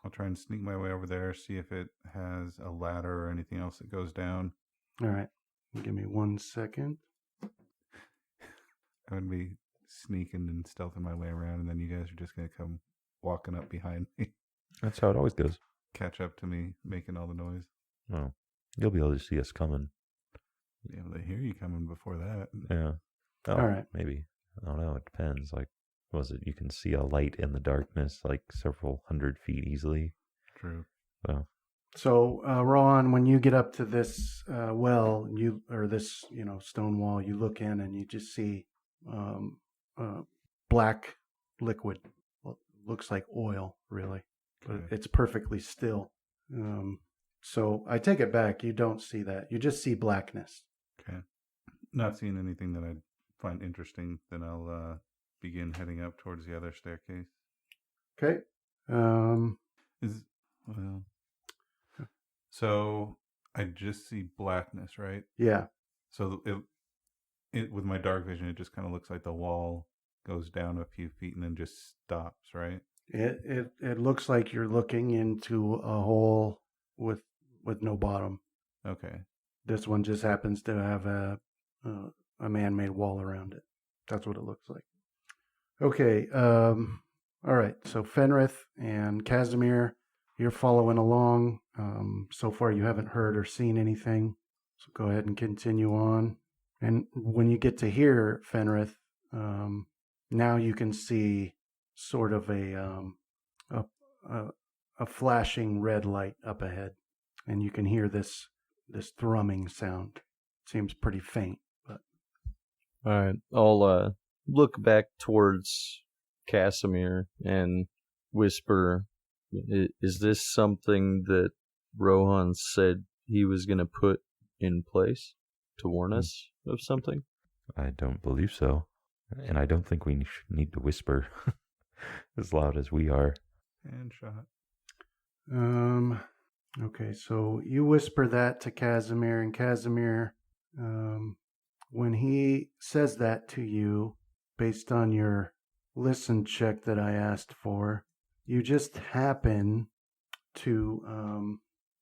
Speaker 3: I'll try and sneak my way over there, see if it has a ladder or anything else that goes down.
Speaker 2: All right. Give me 1 second.
Speaker 3: I would be sneaking and stealthing my way around, and then you guys are just going to come walking up behind me,
Speaker 5: That's how it always goes.
Speaker 3: catch up to me, making all the noise.
Speaker 5: Oh, you'll be able to see us coming.
Speaker 3: Yeah, they hear you coming before that.
Speaker 5: Yeah. Oh,
Speaker 2: All right.
Speaker 5: Maybe. I don't know. It depends. Like, was it you can see a light in the darkness like several hundred feet easily?
Speaker 3: True.
Speaker 2: So, Rohan, when you get up to this well, this stone wall, you look in and you just see black liquid. Well, looks like oil, really, but
Speaker 3: Okay.
Speaker 2: it's perfectly still. So I take it back. You don't see that. You just see blackness.
Speaker 3: Okay. Not seeing anything that I find interesting, then I'll begin heading up towards the other staircase.
Speaker 2: Okay.
Speaker 3: So I just see blackness, right?
Speaker 2: Yeah.
Speaker 3: So it with my dark vision, it just kind of looks like the wall goes down a few feet and then just stops, right?
Speaker 2: It looks like you're looking into a hole with no bottom.
Speaker 3: Okay.
Speaker 2: This one just happens to have a man-made wall around it. That's what it looks like. Okay. All right. So Fenrith and Casamir, you're following along. So far, you haven't heard or seen anything. So go ahead and continue on. And when you get to here, Fenrith, now you can see sort of a flashing red light up ahead, and you can hear this thrumming sound. Seems pretty faint, but
Speaker 6: All right, I'll look back towards Casamir and whisper, "Is this something that Rohan said he was going to put in place to warn us of something?"
Speaker 5: I don't believe so. And I don't think we need to whisper as loud as we are.
Speaker 3: And shot.
Speaker 2: okay, so you whisper that to Casamir, and Casamir, when he says that to you, based on your listen check that I asked for, you just happen to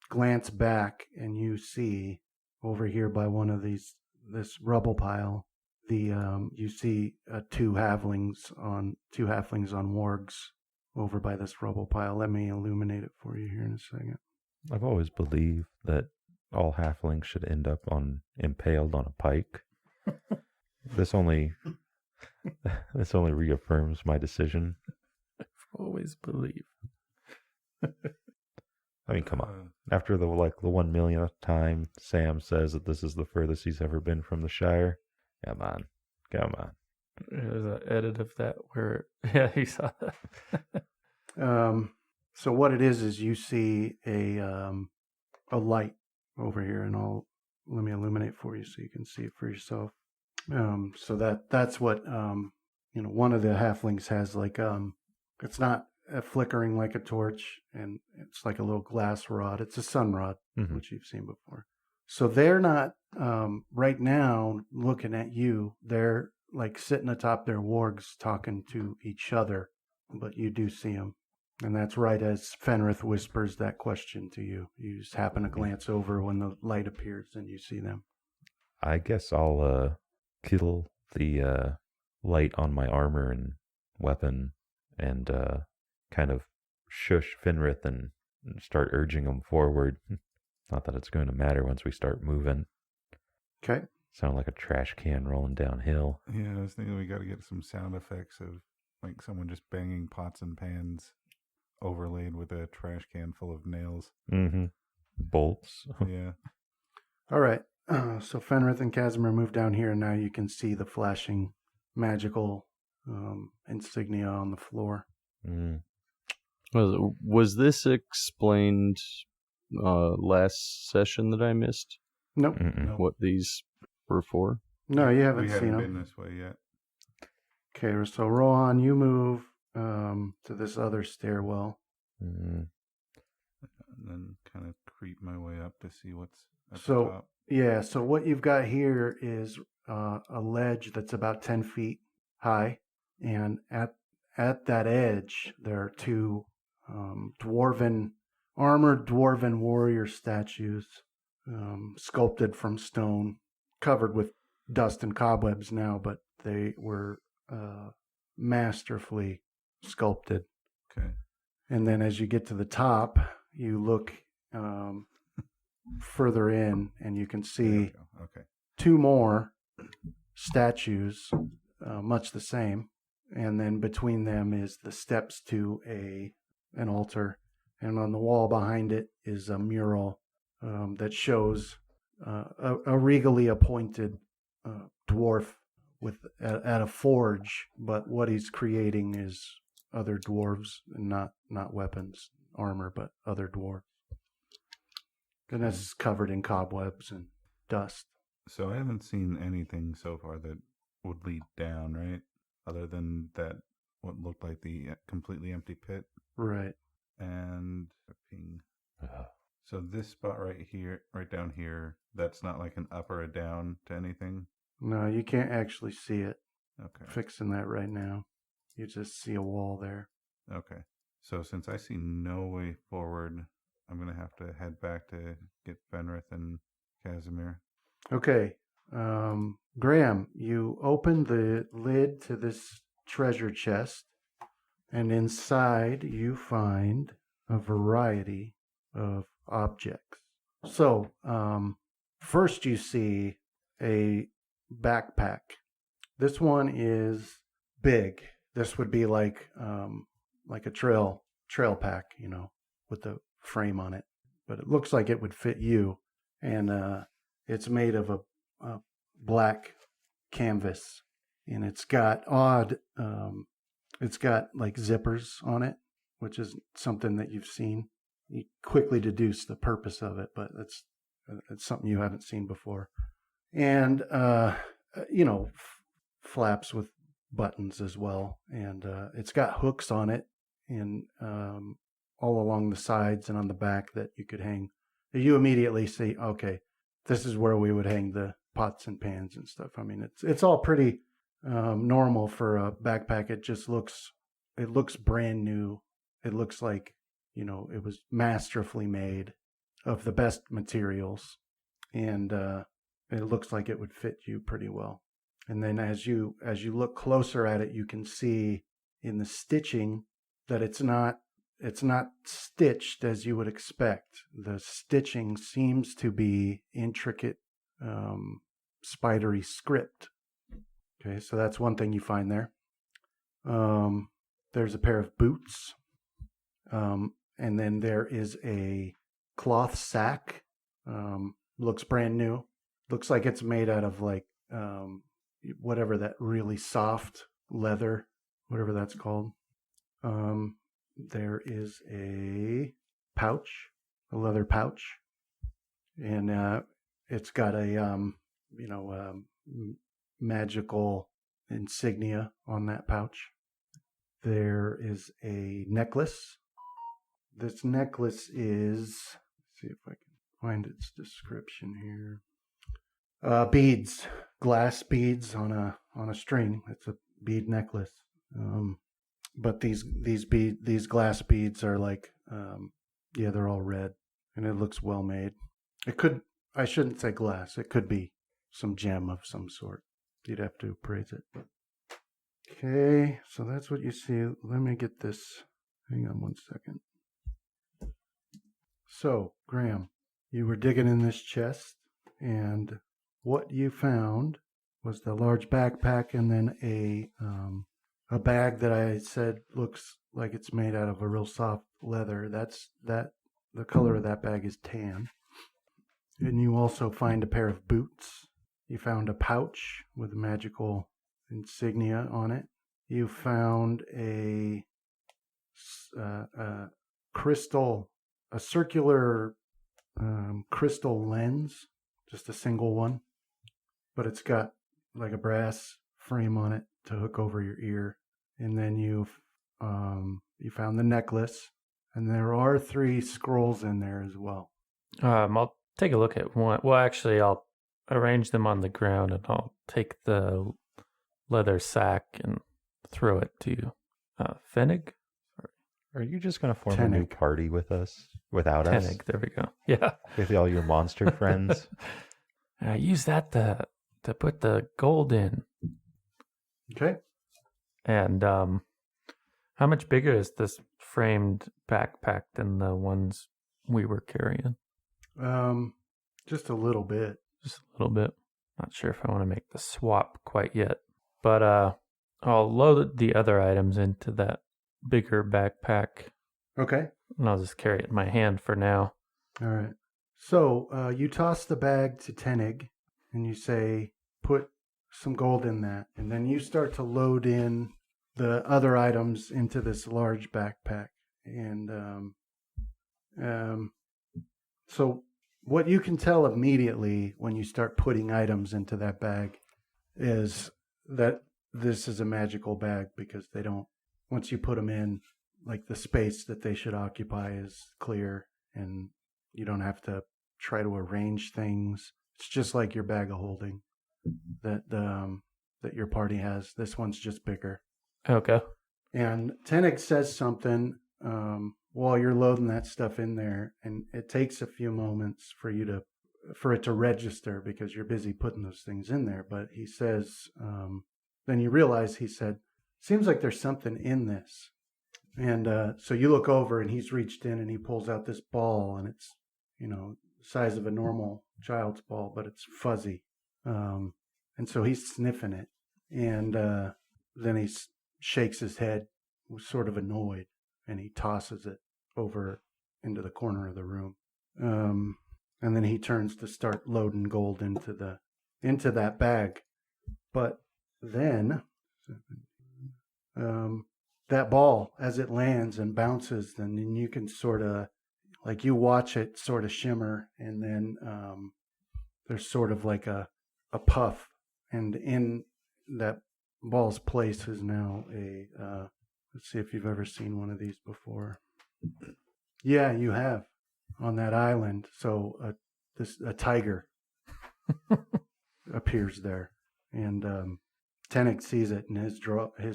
Speaker 2: glance back, and you see over here by one of this rubble pile, you see two halflings on wargs over by this rubble pile. Let me illuminate it for you here in a second.
Speaker 5: I've always believed that all halflings should end up impaled on a pike. This only reaffirms my decision.
Speaker 4: I've always believed.
Speaker 5: I mean, come on. After the 1 millionth time Sam says that this is the furthest he's ever been from the Shire, come on.
Speaker 4: There's an edit of that where, yeah, you saw that.
Speaker 2: So what it is you see a light over here, and let me illuminate for you so you can see it for yourself. So that's what one of the halflings has, it's not flickering like a torch, and it's like a little glass rod. It's a sun rod, which you've seen before. So they're not right now looking at you. They're like sitting atop their wargs talking to each other, but you do see them. And that's right as Fenrith whispers that question to you. You just happen to glance over when the light appears and you see them.
Speaker 5: I guess I'll kill the light on my armor and weapon and kind of shush Fenrith and start urging him forward. Not that it's going to matter once we start moving.
Speaker 2: Okay.
Speaker 5: Sound like a trash can rolling downhill.
Speaker 3: Yeah, I was thinking we got to get some sound effects of like someone just banging pots and pans overlaid with a trash can full of nails.
Speaker 5: Bolts.
Speaker 3: Yeah.
Speaker 2: All right. So Fenrith and Casamir move down here, and now you can see the flashing magical insignia on the floor.
Speaker 6: Was this explained last session that I missed?
Speaker 2: Nope.
Speaker 6: What these were for?
Speaker 2: No, you haven't
Speaker 3: We
Speaker 2: seen
Speaker 3: haven't
Speaker 2: them.
Speaker 3: been this way yet.
Speaker 2: Okay, so Rohan, you move to this other stairwell.
Speaker 3: And then kind of creep my way up to see what's at the
Speaker 2: So
Speaker 3: top.
Speaker 2: yeah, so what you've got here is a ledge that's about 10 feet high, and at that edge there are two armored dwarven warrior statues, sculpted from stone, covered with dust and cobwebs now, but they were masterfully sculpted.
Speaker 3: Okay.
Speaker 2: And then as you get to the top, you look further in, and you can
Speaker 3: There
Speaker 2: see
Speaker 3: we go. Okay.
Speaker 2: two more statues, much the same. And then between them is the steps to an altar. And on the wall behind it is a mural that shows a regally appointed dwarf at a forge, but what he's creating is other dwarves, and not weapons, armor, but other dwarves. And this is covered in cobwebs and dust.
Speaker 3: So I haven't seen anything so far that would lead down, right? Other than that, what looked like the completely empty pit.
Speaker 2: Right.
Speaker 3: And so this spot right here, right down here, that's not like an up or a down to anything.
Speaker 2: No, you can't actually see it.
Speaker 3: Okay.
Speaker 2: Fixing that right now. You just see a wall there.
Speaker 3: Okay. So since I see no way forward, I'm going to have to head back to get Fenrith and Casamir.
Speaker 2: Okay. Graham, you open the lid to this treasure chest, and inside you find a variety of objects. So, first you see a backpack. This one is big. This would be like a trail pack, with the frame on it. But it looks like it would fit you, and it's made of a black canvas, and it's got it's got like zippers on it, which is something that you've seen. You quickly deduce the purpose of it, but it's something you haven't seen before. And flaps with buttons as well, and it's got hooks on it, and all along the sides and on the back that you could hang. You immediately see, okay, this is where we would hang the pots and pans and stuff. I mean, it's all pretty normal for a backpack. It looks brand new. It looks like, it was masterfully made of the best materials, and it looks like it would fit you pretty well. And then as you look closer at it, you can see in the stitching that it's not stitched as you would expect. The stitching seems to be intricate, spidery script. Okay, so that's one thing you find there. There's a pair of boots. And then there is a cloth sack. Looks brand new. Looks like it's made out of like whatever that really soft leather, whatever that's called. There is a leather pouch, and it's got a magical insignia on that pouch. There is a necklace. This necklace is, let's see if I can find its description here. Beads, glass beads on a string. It's a bead necklace. But these glass beads are like, they're all red, and it looks well made. I shouldn't say glass. It could be some gem of some sort. You'd have to appraise it. Okay, so that's what you see. Let me get this. Hang on one second. So, Graham, you were digging in this chest, and what you found was the large backpack, and then a bag that I said looks like it's made out of a real soft leather. The color of that bag is tan. And you also find a pair of boots. You found a pouch with a magical insignia on it. You found a circular crystal lens, just a single one, but it's got like a brass frame on it to hook over your ear. And then you found the necklace, and there are 3 scrolls in there as well.
Speaker 4: I'll take a look at one. Well, actually, I'll arrange them on the ground, and I'll take the leather sack and throw it to Fennig.
Speaker 5: Are you just going to form a new party with us without us?
Speaker 4: Fennig, there we go. Yeah.
Speaker 5: With all your monster friends?
Speaker 4: Use that to put the gold in.
Speaker 2: Okay.
Speaker 4: And how much bigger is this framed backpack than the ones we were carrying?
Speaker 2: Just a little bit.
Speaker 4: Just a little bit. Not sure if I want to make the swap quite yet. But I'll load the other items into that bigger backpack.
Speaker 2: Okay.
Speaker 4: And I'll just carry it in my hand for now.
Speaker 2: All right. So you toss the bag to Tenig, and you say, put some gold in that. And then you start to load in the other items into this large backpack. And so what you can tell immediately when you start putting items into that bag is that this is a magical bag, because they don't, once you put them in, like the space that they should occupy is clear, and you don't have to try to arrange things. It's just like your bag of holding that your party has. This one's just bigger.
Speaker 4: Okay.
Speaker 2: And Tenig says something while you're loading that stuff in there, and it takes a few moments for you to for it to register because you're busy putting those things in there. But he says, then you realize he said, seems like there's something in this. And so you look over and he's reached in and he pulls out this ball and it's, the size of a normal child's ball, but it's fuzzy. And so he's sniffing it. And then he shakes his head, sort of annoyed, and he tosses it over into the corner of the room. And then he turns to start loading gold into that bag. But then that ball, as it lands and bounces, then you can sort of, like you watch it sort of shimmer, and then there's sort of like a puff. And in that ball's place is now let's see if you've ever seen one of these before. Yeah, you have, on that island. So a tiger appears there, and Tenek sees it, and his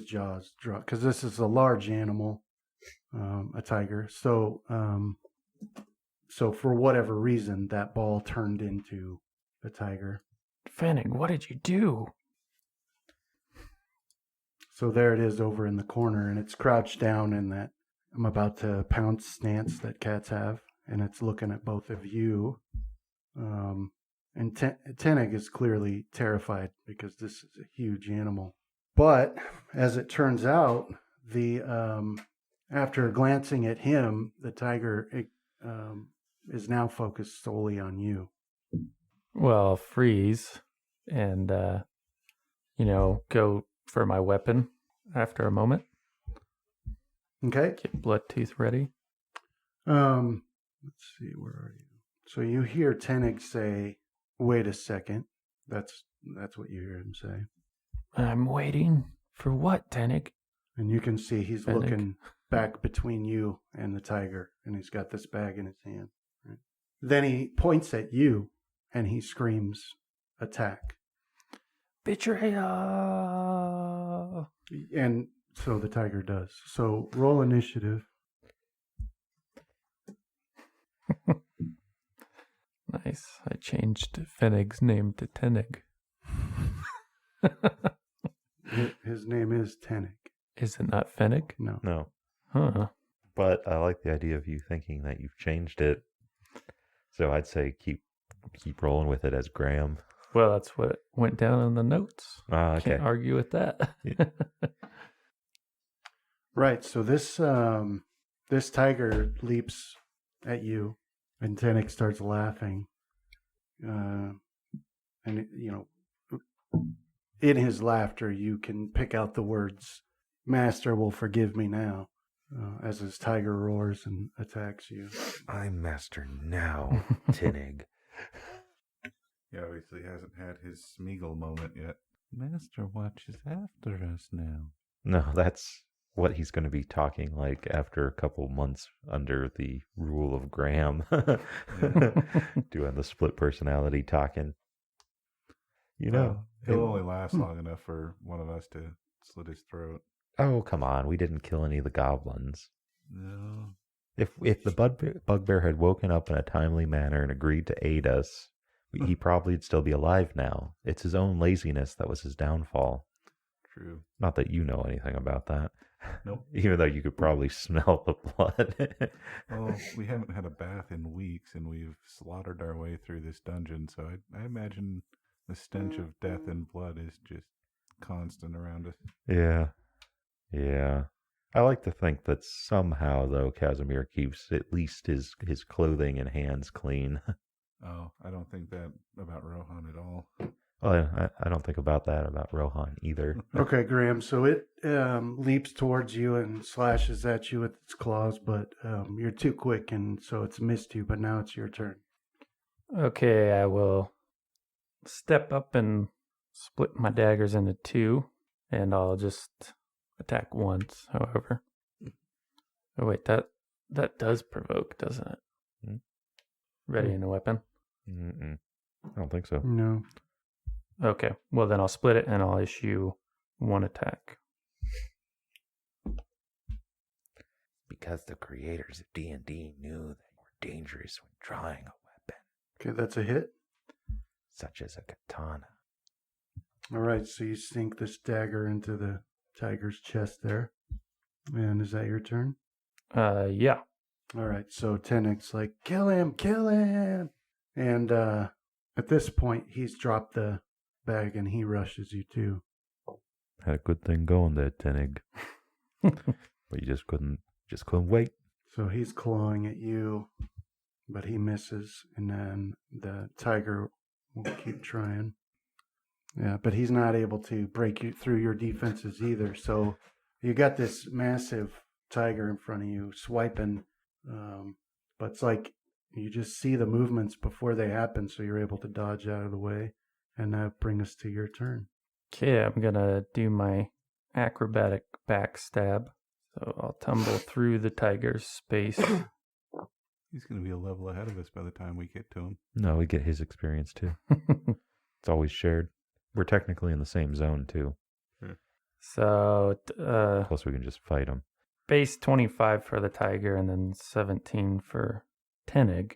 Speaker 2: jaws drop, because this is a large animal, a tiger. So for whatever reason, that ball turned into a tiger.
Speaker 4: Fennec, what did you do?
Speaker 2: So there it is over in the corner, and it's crouched down in that I'm about to pounce stance that cats have, and it's looking at both of you. And Tenek is clearly terrified because this is a huge animal. But as it turns out, after glancing at him, the tiger is now focused solely on you.
Speaker 4: Well, I'll freeze and, go for my weapon after a moment.
Speaker 2: Okay.
Speaker 4: Get blood tooth ready.
Speaker 2: Let's see, where are you? So you hear Tenek say, "Wait a second." That's what you hear him say.
Speaker 4: I'm waiting for what, Tenek?
Speaker 2: And you can see he's
Speaker 4: Fennec.
Speaker 2: looking back between you and the tiger, and he's got this bag in his hand. Right? Then he points at you, and he screams, "Attack!"
Speaker 4: Betrayal!
Speaker 2: And so the tiger does. So roll initiative.
Speaker 4: Nice. I changed Fennec's name to Tenek.
Speaker 2: His name is Tenek.
Speaker 4: Is it not Fennec?
Speaker 2: No.
Speaker 5: No.
Speaker 4: Huh.
Speaker 5: But I like the idea of you thinking that you've changed it. So I'd say keep rolling with it as Graham.
Speaker 4: Well, that's what went down in the notes.
Speaker 5: Okay.
Speaker 4: Can't argue with that.
Speaker 2: Right. So this tiger leaps at you, and Tenek starts laughing. And in his laughter, you can pick out the words, "Master will forgive me now," as his tiger roars and attacks you.
Speaker 5: I'm master now, Tinnig.
Speaker 3: He obviously hasn't had his Smeagol moment yet. Master watches after us now.
Speaker 5: No, that's what he's going to be talking like after a couple months under the rule of Graham. Doing the split personality talking.
Speaker 3: He'll only last long enough for one of us to slit his throat.
Speaker 5: Oh, come on. We didn't kill any of the goblins.
Speaker 3: No.
Speaker 5: If the bugbear had woken up in a timely manner and agreed to aid us, he probably would still be alive now. It's his own laziness that was his downfall.
Speaker 3: True.
Speaker 5: Not that you know anything about that.
Speaker 3: Nope.
Speaker 5: Even though you could probably smell the blood.
Speaker 3: Well, we haven't had a bath in weeks, and we've slaughtered our way through this dungeon, so I imagine the stench of death and blood is just constant around us.
Speaker 5: Yeah. I like to think that somehow, though, Casamir keeps at least his clothing and hands clean.
Speaker 3: Oh, I don't think that about Rohan at all.
Speaker 5: Well, I don't think about that about Rohan either.
Speaker 2: Okay, Graham. So it leaps towards you and slashes at you with its claws, but you're too quick, and so it's missed you. But now it's your turn.
Speaker 4: Okay, I will step up and split my daggers into two, and I'll just attack once, however. Oh, wait, that does provoke, doesn't it?
Speaker 5: Hmm?
Speaker 4: Ready in a weapon?
Speaker 5: Mm-mm. I don't think so.
Speaker 2: No.
Speaker 4: Okay, well then I'll split it and I'll issue one attack.
Speaker 5: Because the creators of D&D knew that you were dangerous when drawing a weapon.
Speaker 2: Okay, that's a hit.
Speaker 5: such as a katana.
Speaker 2: All right, so you sink this dagger into the tiger's chest there. And is that your turn?
Speaker 4: Yeah.
Speaker 2: All right, so Tenek's like, kill him, kill him. And at this point, he's dropped the bag and he rushes you too.
Speaker 5: Had a good thing going there, Tenig. But you just couldn't wait.
Speaker 2: So he's clawing at you, but he misses. And then the tiger will keep trying. Yeah, but he's not able to break you through your defenses either. So you got this massive tiger in front of you swiping. But it's like you just see the movements before they happen, so you're able to dodge out of the way. And that brings us to your turn.
Speaker 4: Okay, I'm going to do my acrobatic backstab. So I'll tumble through the tiger's space.
Speaker 3: He's going to be a level ahead of us by the time we get to him.
Speaker 5: No, we get his experience too. It's always shared. We're technically in the same zone too.
Speaker 4: So,
Speaker 5: Plus, we can just fight him.
Speaker 4: base 25 for the tiger and then 17 for Tenig.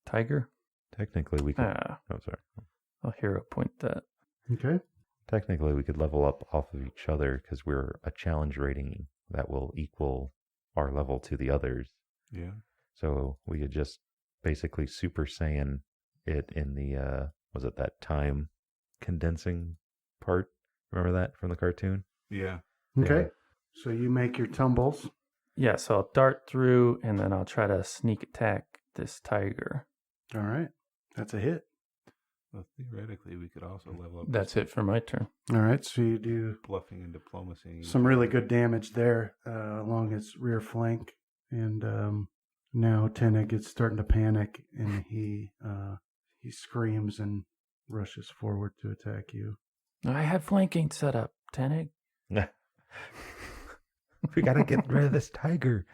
Speaker 4: Tiger?
Speaker 5: Technically, we could.
Speaker 4: Oh,
Speaker 5: sorry.
Speaker 4: I'll hero point that.
Speaker 2: Okay.
Speaker 5: Technically, we could level up off of each other because we're a challenge rating that will equal our level to the others.
Speaker 3: Yeah.
Speaker 5: So we could just basically Super Saiyan it in the, was it that time condensing part? Remember that from the cartoon?
Speaker 3: Yeah.
Speaker 2: Okay.
Speaker 5: Yeah.
Speaker 2: So you make your tumbles.
Speaker 4: Yeah, so I'll dart through and then I'll try to sneak attack this tiger.
Speaker 2: All right. That's a hit.
Speaker 3: Well, theoretically, we could also level up.
Speaker 4: That's it for my turn.
Speaker 2: All right. So you do
Speaker 3: Bluffing and diplomacy.
Speaker 2: some really good damage there along his rear flank. And now Tenig is starting to panic and he screams and rushes forward to attack you.
Speaker 4: I had flanking set up, Tenig.
Speaker 5: We gotta get rid of this tiger.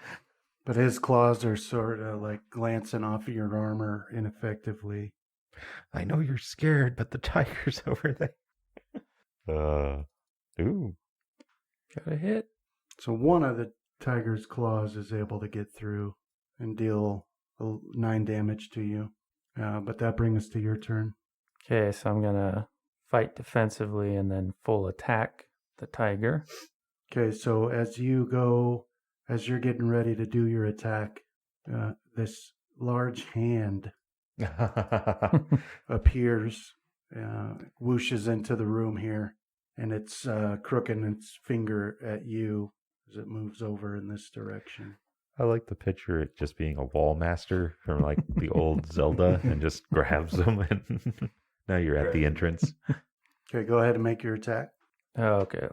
Speaker 2: But his claws are sort of like glancing off of your armor ineffectively.
Speaker 5: I know you're scared, but the tiger's over there. Ooh.
Speaker 4: Got a hit.
Speaker 2: So one of the tiger's claws is able to get through and deal 9 damage to you. But that brings us to your turn.
Speaker 4: Okay, so I'm going to fight defensively and then full attack the tiger.
Speaker 2: Okay, so as you're getting ready to do your attack, this large hand appears, whooshes into the room here, and it's crooking its finger at you as it moves over in this direction.
Speaker 5: I like to picture it just being a wall master from like the old Zelda and just grabs them and now you're at the entrance.
Speaker 2: Okay, go ahead and make your attack.
Speaker 4: Okay,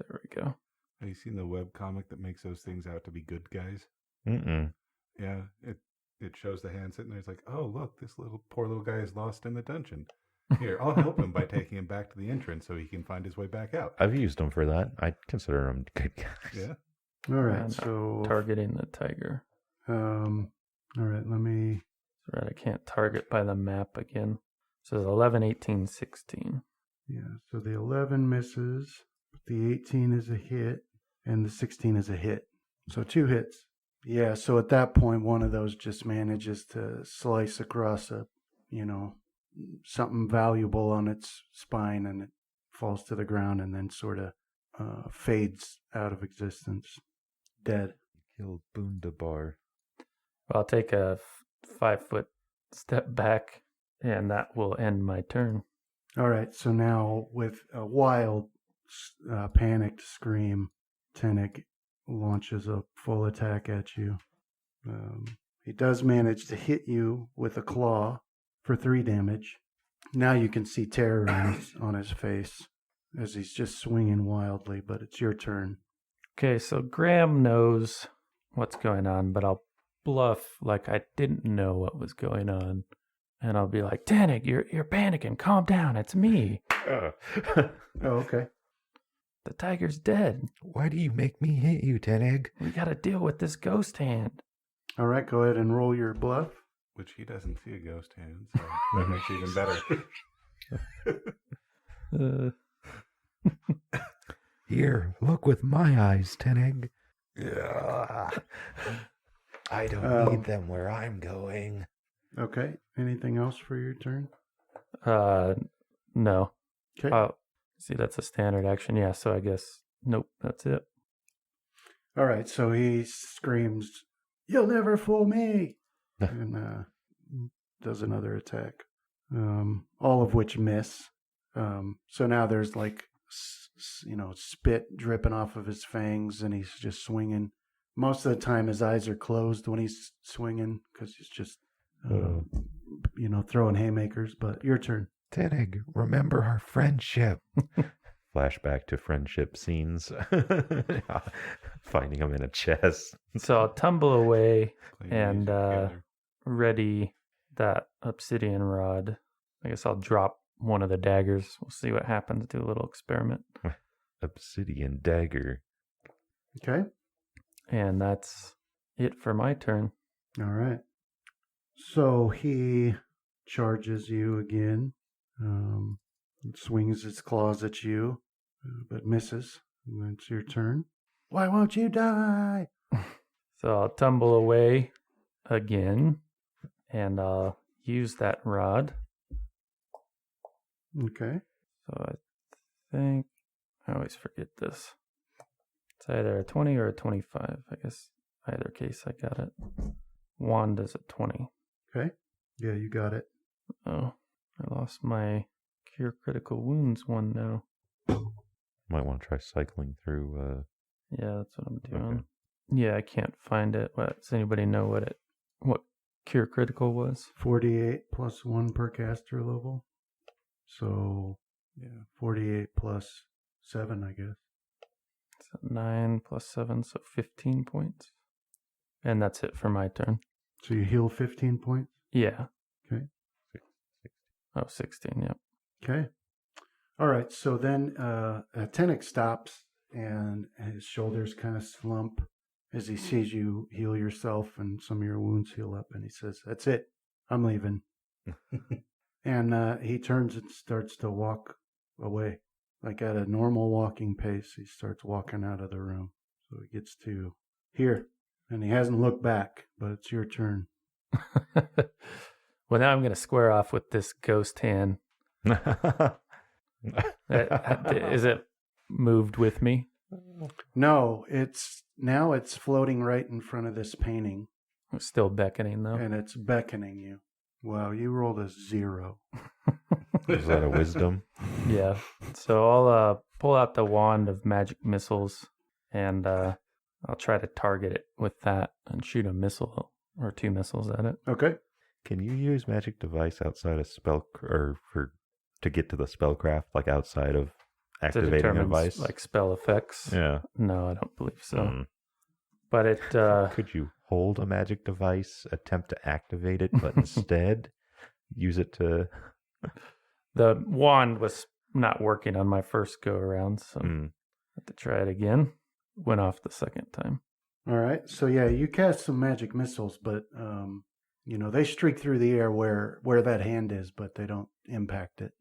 Speaker 4: there we go.
Speaker 3: Have you seen the webcomic that makes those things out to be good guys?
Speaker 5: Mm-mm.
Speaker 3: Yeah, it shows the hand sitting there. It's like, oh, look, this poor little guy is lost in the dungeon. Here, I'll help him by taking him back to the entrance so he can find his way back out.
Speaker 5: I've used them for that. I consider them good guys.
Speaker 3: Yeah.
Speaker 2: All right,
Speaker 4: I'm
Speaker 2: so
Speaker 4: targeting the tiger.
Speaker 2: all right, let me.
Speaker 4: Right, I can't target by the map again. So it's 11, 18, 16.
Speaker 2: Yeah, so the 11 misses, but the 18 is a hit, and the 16 is a hit. So 2 hits. Yeah, so at that point, one of those just manages to slice across something valuable on its spine, and it falls to the ground and then sort of fades out of existence, dead.
Speaker 5: Killed Boondabar.
Speaker 4: I'll take a 5-foot step back, and that will end my turn.
Speaker 2: All right, so now with a wild, panicked scream, Tenig launches a full attack at you. He does manage to hit you with a claw for 3 damage. Now you can see terror on his face as he's just swinging wildly, but it's your turn.
Speaker 4: Okay, so Graham knows what's going on, but I'll bluff like I didn't know what was going on. And I'll be like, Tenig, you're panicking. Calm down. It's me.
Speaker 2: Oh, okay.
Speaker 4: The tiger's dead.
Speaker 5: Why do you make me hit you, Tenig?
Speaker 4: We got to deal with this ghost hand.
Speaker 2: All right, go ahead and roll your bluff.
Speaker 3: Which he doesn't see a ghost hand, so that makes it even better.
Speaker 5: Here, look with my eyes, Tenig. I don't need them where I'm going.
Speaker 2: Okay. Anything else for your turn?
Speaker 4: No.
Speaker 2: Okay.
Speaker 4: Oh, see, that's a standard action. Yeah, so I guess, nope, that's it.
Speaker 2: All right. So he screams, "You'll never fool me!" and does another attack. All of which miss. So now there's like, spit dripping off of his fangs, and he's just swinging. Most of the time, his eyes are closed when he's swinging because he's just, throwing haymakers. But your turn.
Speaker 5: Tenig, remember our friendship. Flashback to friendship scenes. Finding him in a chest.
Speaker 4: So I'll tumble away
Speaker 3: Playing
Speaker 4: and
Speaker 3: music together.
Speaker 4: ready that obsidian rod. I guess I'll drop one of the daggers. We'll see what happens. Do a little experiment.
Speaker 5: Obsidian dagger.
Speaker 2: Okay.
Speaker 4: And that's it for my turn.
Speaker 2: All right. So he charges you again. Swings its claws at you, but misses. And it's your turn. Why won't you die?
Speaker 4: So I'll tumble away again, and I'll use that rod.
Speaker 2: Okay.
Speaker 4: So I think I always forget this. It's either a 20 or a 25. I guess either case I got it. Wand is a 20.
Speaker 2: Okay. Yeah, you got it.
Speaker 4: Oh, I lost my cure critical wounds one now.
Speaker 5: Might want to try cycling through.
Speaker 4: Yeah, that's what I'm doing.
Speaker 5: Okay.
Speaker 4: Yeah, I can't find it. Does anybody know what cure critical was?
Speaker 2: 48 plus 1 per caster level. So, 48 plus 7, I guess.
Speaker 4: So 9 plus 7, so 15 points. And that's it for my turn.
Speaker 2: So you heal 15 points?
Speaker 4: Yeah.
Speaker 2: Okay.
Speaker 4: Oh, 16, yeah.
Speaker 2: Okay. All right. So then Tenek stops and his shoulders kind of slump as he sees you heal yourself and some of your wounds heal up. And he says, "That's it. I'm leaving." And he turns and starts to walk away. Like at a normal walking pace, he starts walking out of the room. So he gets to here. And he hasn't looked back, but it's your turn.
Speaker 4: Well, now I'm going to square off with this ghost hand. Is it moved with me?
Speaker 2: No, it's floating right in front of this painting.
Speaker 4: It's still beckoning, though.
Speaker 2: And it's beckoning you. Wow, you rolled a 0.
Speaker 5: Is that a wisdom?
Speaker 4: Yeah. So I'll pull out the wand of magic missiles, and I'll try to target it with that and shoot a missile or 2 missiles at it.
Speaker 2: Okay.
Speaker 5: Can you use magic device outside of spell to get to the spellcraft, like outside of activating a
Speaker 4: determine
Speaker 5: device?
Speaker 4: like spell effects.
Speaker 5: Yeah.
Speaker 4: No, I don't believe so.
Speaker 5: Hmm.
Speaker 4: But it
Speaker 5: Could you hold a magic device, attempt to activate it, but instead use it to...
Speaker 4: the wand was not working on my first go around, so I had to try it again. Went off the second time.
Speaker 2: All right. So yeah, you cast some magic missiles, but they streak through the air where that hand is, but they don't impact it.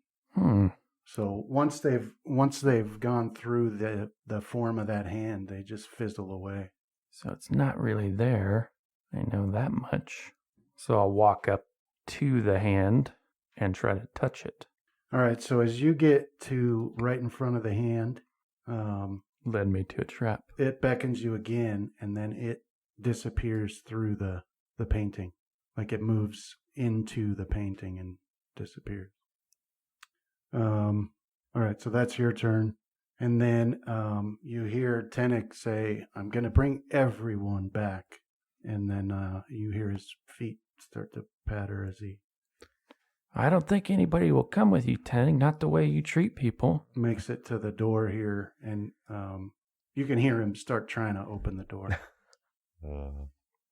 Speaker 2: So once they've gone through the form of that hand, they just fizzle away.
Speaker 4: So it's not really there. I know that much. So I'll walk up to the hand and try to touch it.
Speaker 2: All right. So as you get to right in front of the hand,
Speaker 4: Led me to a trap.
Speaker 2: it beckons you again, and then it disappears through the painting. Like it moves into the painting and disappears. All right, so that's your turn. And then you hear Tenek say, "I'm going to bring everyone back." And then you hear his feet start to patter as he
Speaker 4: I don't think anybody will come with you, Tenning. Not the way you treat people.
Speaker 2: makes it to the door here. And you can hear him start trying to open the door.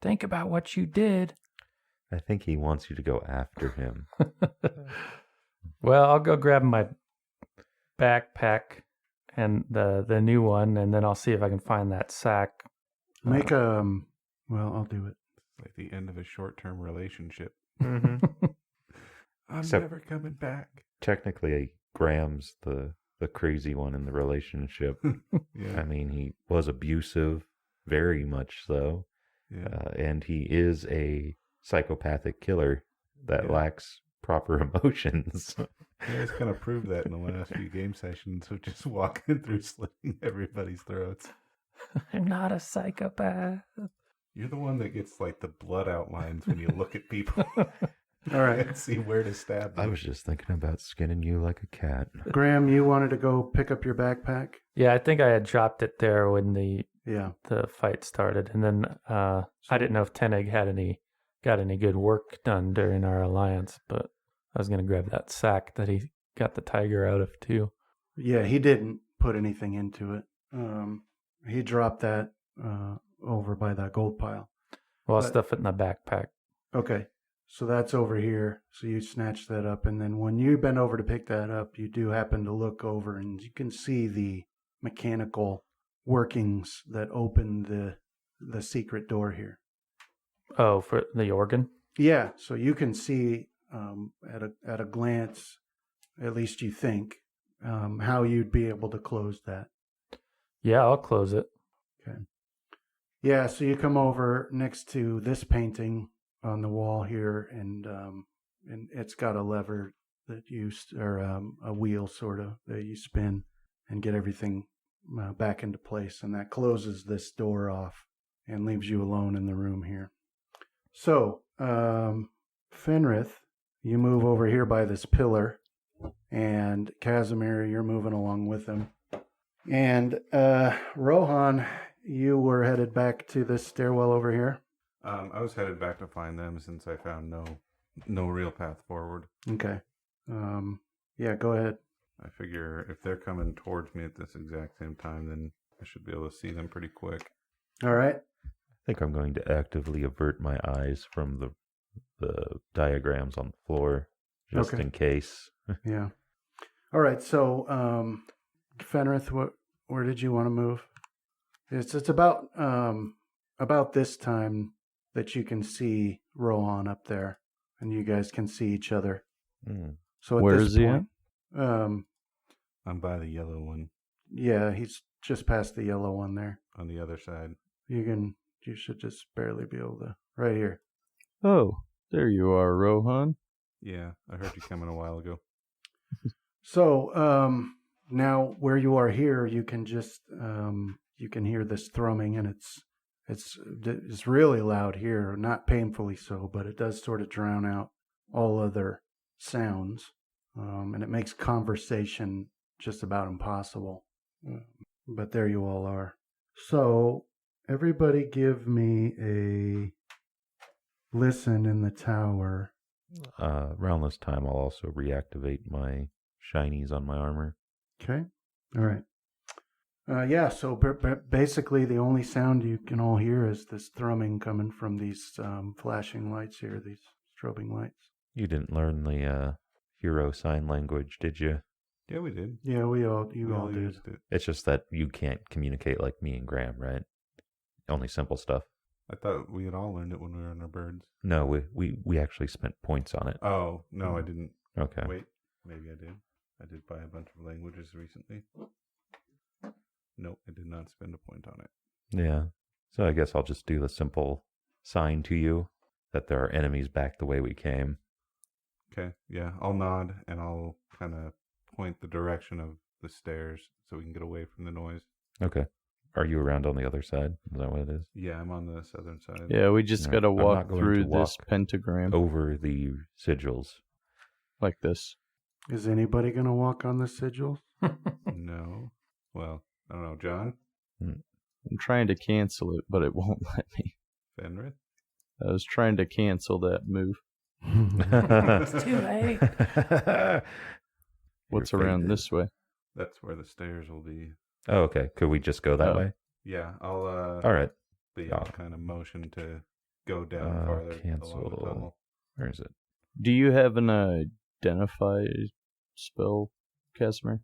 Speaker 4: Think about what you did.
Speaker 5: I think he wants you to go after him.
Speaker 4: Well, I'll go grab my backpack and the new one, and then I'll see if I can find that sack.
Speaker 2: Make well, I'll do it.
Speaker 3: Like the end of a short-term relationship.
Speaker 4: Mm-hmm.
Speaker 3: I'm
Speaker 5: So-
Speaker 3: never coming back.
Speaker 5: Technically, Graham's the crazy one in the relationship.
Speaker 3: Yeah.
Speaker 5: I mean, he was abusive, very much so.
Speaker 3: Yeah.
Speaker 5: And he is a psychopathic killer that
Speaker 3: Yeah.
Speaker 5: lacks proper emotions.
Speaker 3: You guys kind of proved that in the last few game sessions of just walking through slitting everybody's throats.
Speaker 4: I'm not a psychopath.
Speaker 3: You're the one that gets like the blood outlines when you look at people
Speaker 2: All right.
Speaker 3: and see where to stab them.
Speaker 5: I was just thinking about skinning you like a cat.
Speaker 2: Graham, you wanted to go pick up your backpack?
Speaker 4: Yeah, I think I had dropped it there when
Speaker 2: Yeah.
Speaker 4: the fight started, and then I didn't know if Teneg got any good work done during our alliance, but I was gonna grab that sack that he got the tiger out of too.
Speaker 2: Yeah, he didn't put anything into it. He dropped that over by that gold pile.
Speaker 4: Well, I'll
Speaker 2: But-
Speaker 4: stuff it in the backpack.
Speaker 2: Okay, so that's over here. So you snatch that up, and then when you bend over to pick that up, you do happen to look over, and you can see the mechanical workings that open the secret door here.
Speaker 4: Oh, for the organ?
Speaker 2: Yeah, so you can see at a glance, at least you think, how you'd be able to close that.
Speaker 4: Yeah, I'll close it.
Speaker 2: Yeah, so you come over next to this painting on the wall here, and it's got a lever that you or a wheel sort of that you spin and get everything back into place, and that closes this door off and leaves you alone in the room here. So, Fenrith, you move over here by this pillar, and Casamir, you're moving along with him. And Rohan, you were headed back to this stairwell over here.
Speaker 3: I was headed back to find them since I found no real path forward.
Speaker 2: Okay. Yeah, go ahead.
Speaker 3: I figure if they're coming towards me at this exact same time, then I should be able to see them pretty quick.
Speaker 2: All right.
Speaker 5: I think I'm going to actively avert my eyes from the diagrams on the floor, just
Speaker 2: Okay.
Speaker 5: in case.
Speaker 2: Yeah. All right. So, Fenrith, where did you want to move? It's about this time that you can see Rohan up there, and you guys can see each other.
Speaker 5: Mm.
Speaker 2: So at
Speaker 6: Where
Speaker 2: this
Speaker 6: is he at?
Speaker 2: point,
Speaker 3: I'm by the yellow one
Speaker 2: yeah, he's just past the yellow one there.
Speaker 3: on the other side.
Speaker 2: You should just barely be able to. Right here.
Speaker 6: Oh, there you are, Rohan.
Speaker 3: Yeah, I heard you coming a while ago.
Speaker 2: So, now where you are here, you can just you can hear this thrumming, and it's really loud here. Not painfully so, but it does sort of drown out all other sounds, and it makes conversation just about impossible. But there you all are. So everybody, give me a listen in the tower.
Speaker 5: Around this time, I'll also reactivate my shinies on my armor.
Speaker 2: Okay. All right. Yeah, so basically the only sound you can all hear is this thrumming coming from these flashing lights here, these strobing lights.
Speaker 5: You didn't learn the hero sign language, did you?
Speaker 3: Yeah, we did.
Speaker 2: Yeah, you
Speaker 3: We
Speaker 2: all did.
Speaker 3: used it.
Speaker 5: It's just that you can't communicate like me and Graham, right? Only simple stuff.
Speaker 3: I thought we had all learned it when we were in our birds.
Speaker 5: No, we actually spent points on it.
Speaker 3: Oh, no, I didn't.
Speaker 5: Okay.
Speaker 3: Wait, maybe I did. I did buy a bunch of languages recently. Nope, I did not spend a point on it.
Speaker 5: Yeah. So I guess I'll just do the simple sign to you that there are enemies back the way we came.
Speaker 3: Okay, yeah, I'll nod and I'll kind of point the direction of the stairs so we can get away from the noise.
Speaker 5: Okay. Are you around on the other side? Is that what it is?
Speaker 3: Yeah, I'm on the southern side.
Speaker 6: Yeah, we just
Speaker 5: No,
Speaker 6: gotta
Speaker 5: I'm
Speaker 6: walk
Speaker 5: not going
Speaker 6: through
Speaker 5: to
Speaker 6: this
Speaker 5: walk
Speaker 6: pentagram
Speaker 5: Over the sigils.
Speaker 6: like this.
Speaker 2: Is anybody going to walk on the sigils?
Speaker 3: No. Well, I don't know. John?
Speaker 6: I'm trying to cancel it, but it won't let me.
Speaker 3: Fenrith?
Speaker 6: I was trying to cancel that move.
Speaker 4: It's too late.
Speaker 6: What's
Speaker 5: Your
Speaker 6: around
Speaker 5: favorite.
Speaker 6: this way?
Speaker 3: That's where the stairs will be.
Speaker 5: Oh, okay. Could we just go that
Speaker 6: Oh.
Speaker 5: way?
Speaker 3: Yeah, I'll
Speaker 5: All right.
Speaker 3: I'll kind of motion to go down farther along the
Speaker 5: cancel.
Speaker 3: tunnel.
Speaker 5: Where is it?
Speaker 6: Do you have an identify spell, Casimir?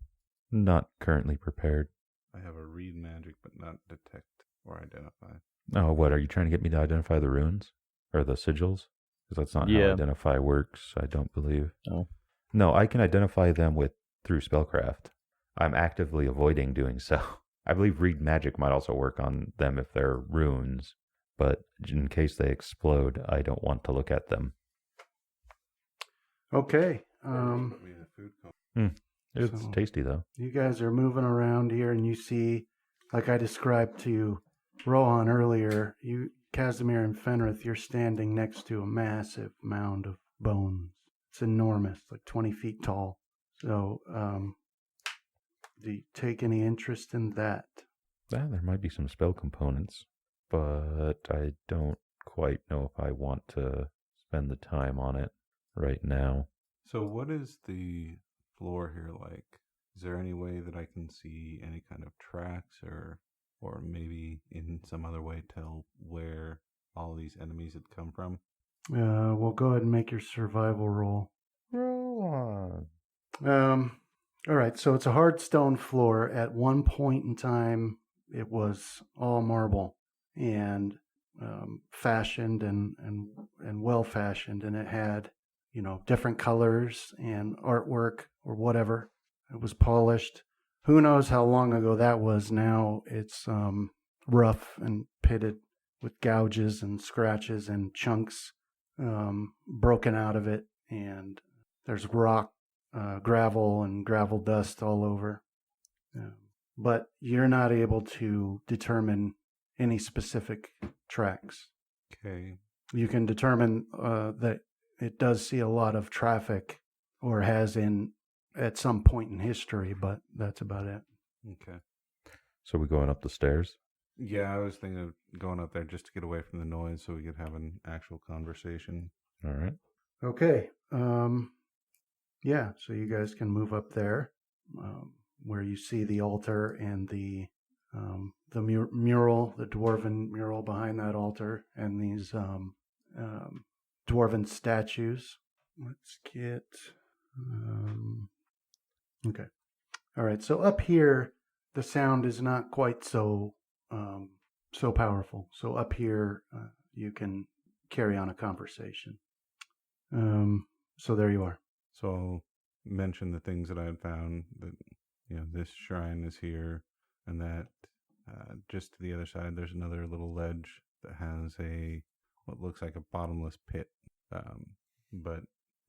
Speaker 5: Not currently prepared.
Speaker 3: I have a read magic, but not detect or identify.
Speaker 5: Oh, what? Are you trying to get me to identify the runes? Or the sigils? Because that's not
Speaker 6: Yeah.
Speaker 5: how identify works, I don't believe.
Speaker 6: Oh.
Speaker 5: No, I can identify them through spellcraft. I'm actively avoiding doing so. I believe read magic might also work on them if they're runes, but in case they explode, I don't want to look at them.
Speaker 2: Okay.
Speaker 3: Put me in a food coma.
Speaker 5: It's
Speaker 2: So-
Speaker 5: tasty though.
Speaker 2: You guys are moving around here, and you see, like I described to Rohan earlier, Casamir and Fenrith, you're standing next to a massive mound of bones. It's enormous, like 20 feet tall. So, do you take any interest in that?
Speaker 5: There might be some spell components, but I don't quite know if I want to spend the time on it right now.
Speaker 3: So what is the floor here like? Is there any way that I can see any kind of tracks or maybe in some other way tell where all these enemies had come from?
Speaker 2: Well, go ahead and make your survival roll.
Speaker 5: Roll on.
Speaker 2: All right, so it's a hard stone floor. At one point in time, it was all marble and fashioned and well fashioned, and it had, different colors and artwork or whatever. It was polished. Who knows how long ago that was? Now it's rough and pitted with gouges and scratches and chunks broken out of it, and there's rock, gravel, and gravel dust all over. But you're not able to determine any specific tracks.
Speaker 3: Okay.
Speaker 2: You can determine that it does see a lot of traffic, or has at some point in history, but that's about it.
Speaker 3: Okay.
Speaker 5: So we going up the stairs?
Speaker 3: Yeah, I was thinking of going up there just to get away from the noise so we could have an actual conversation.
Speaker 5: All right.
Speaker 2: Okay. Yeah, so you guys can move up there, where you see the altar and the mural, the dwarven mural behind that altar, and these dwarven statues. Let's get... okay. All right, so up here, the sound is not quite so powerful. So up here, you can carry on a conversation. So there you are.
Speaker 3: So I'll mention the things that I had found, that, this shrine is here, and that just to the other side, there's another little ledge that has what looks like a bottomless pit, but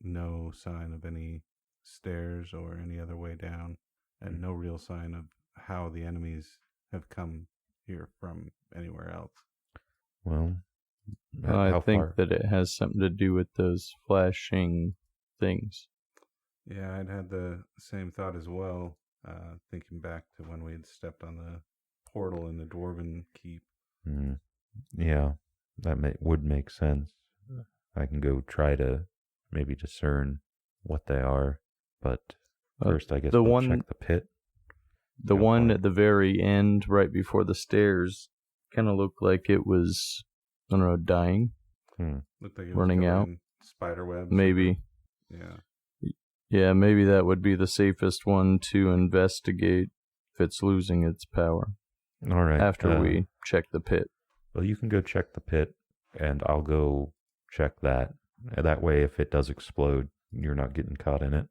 Speaker 3: no sign of any stairs or any other way down, and no real sign of how the enemies have come here from anywhere else.
Speaker 5: Well,
Speaker 6: I think
Speaker 5: far?
Speaker 6: that it has something to do with those flashing things.
Speaker 3: Yeah, I'd had the same thought as well, thinking back to when we had stepped on the portal in the Dwarven Keep.
Speaker 5: Yeah, that would make sense. I can go try to maybe discern what they are, but first I guess
Speaker 6: the
Speaker 5: we'll
Speaker 6: one-
Speaker 5: check the pit.
Speaker 6: The
Speaker 5: How
Speaker 6: one
Speaker 5: far?
Speaker 6: at the very end, right before the stairs, kind of looked like it was, I don't know, dying.
Speaker 3: Looked like it was
Speaker 6: Running
Speaker 3: covered
Speaker 6: out.
Speaker 3: in spider webs.
Speaker 6: Maybe.
Speaker 3: Yeah.
Speaker 6: Yeah, maybe that would be the safest one to investigate if it's losing its power
Speaker 5: All right.
Speaker 6: after we check the pit.
Speaker 5: Well, you can go check the pit, and I'll go check that. That way, if it does explode, you're not getting caught in it.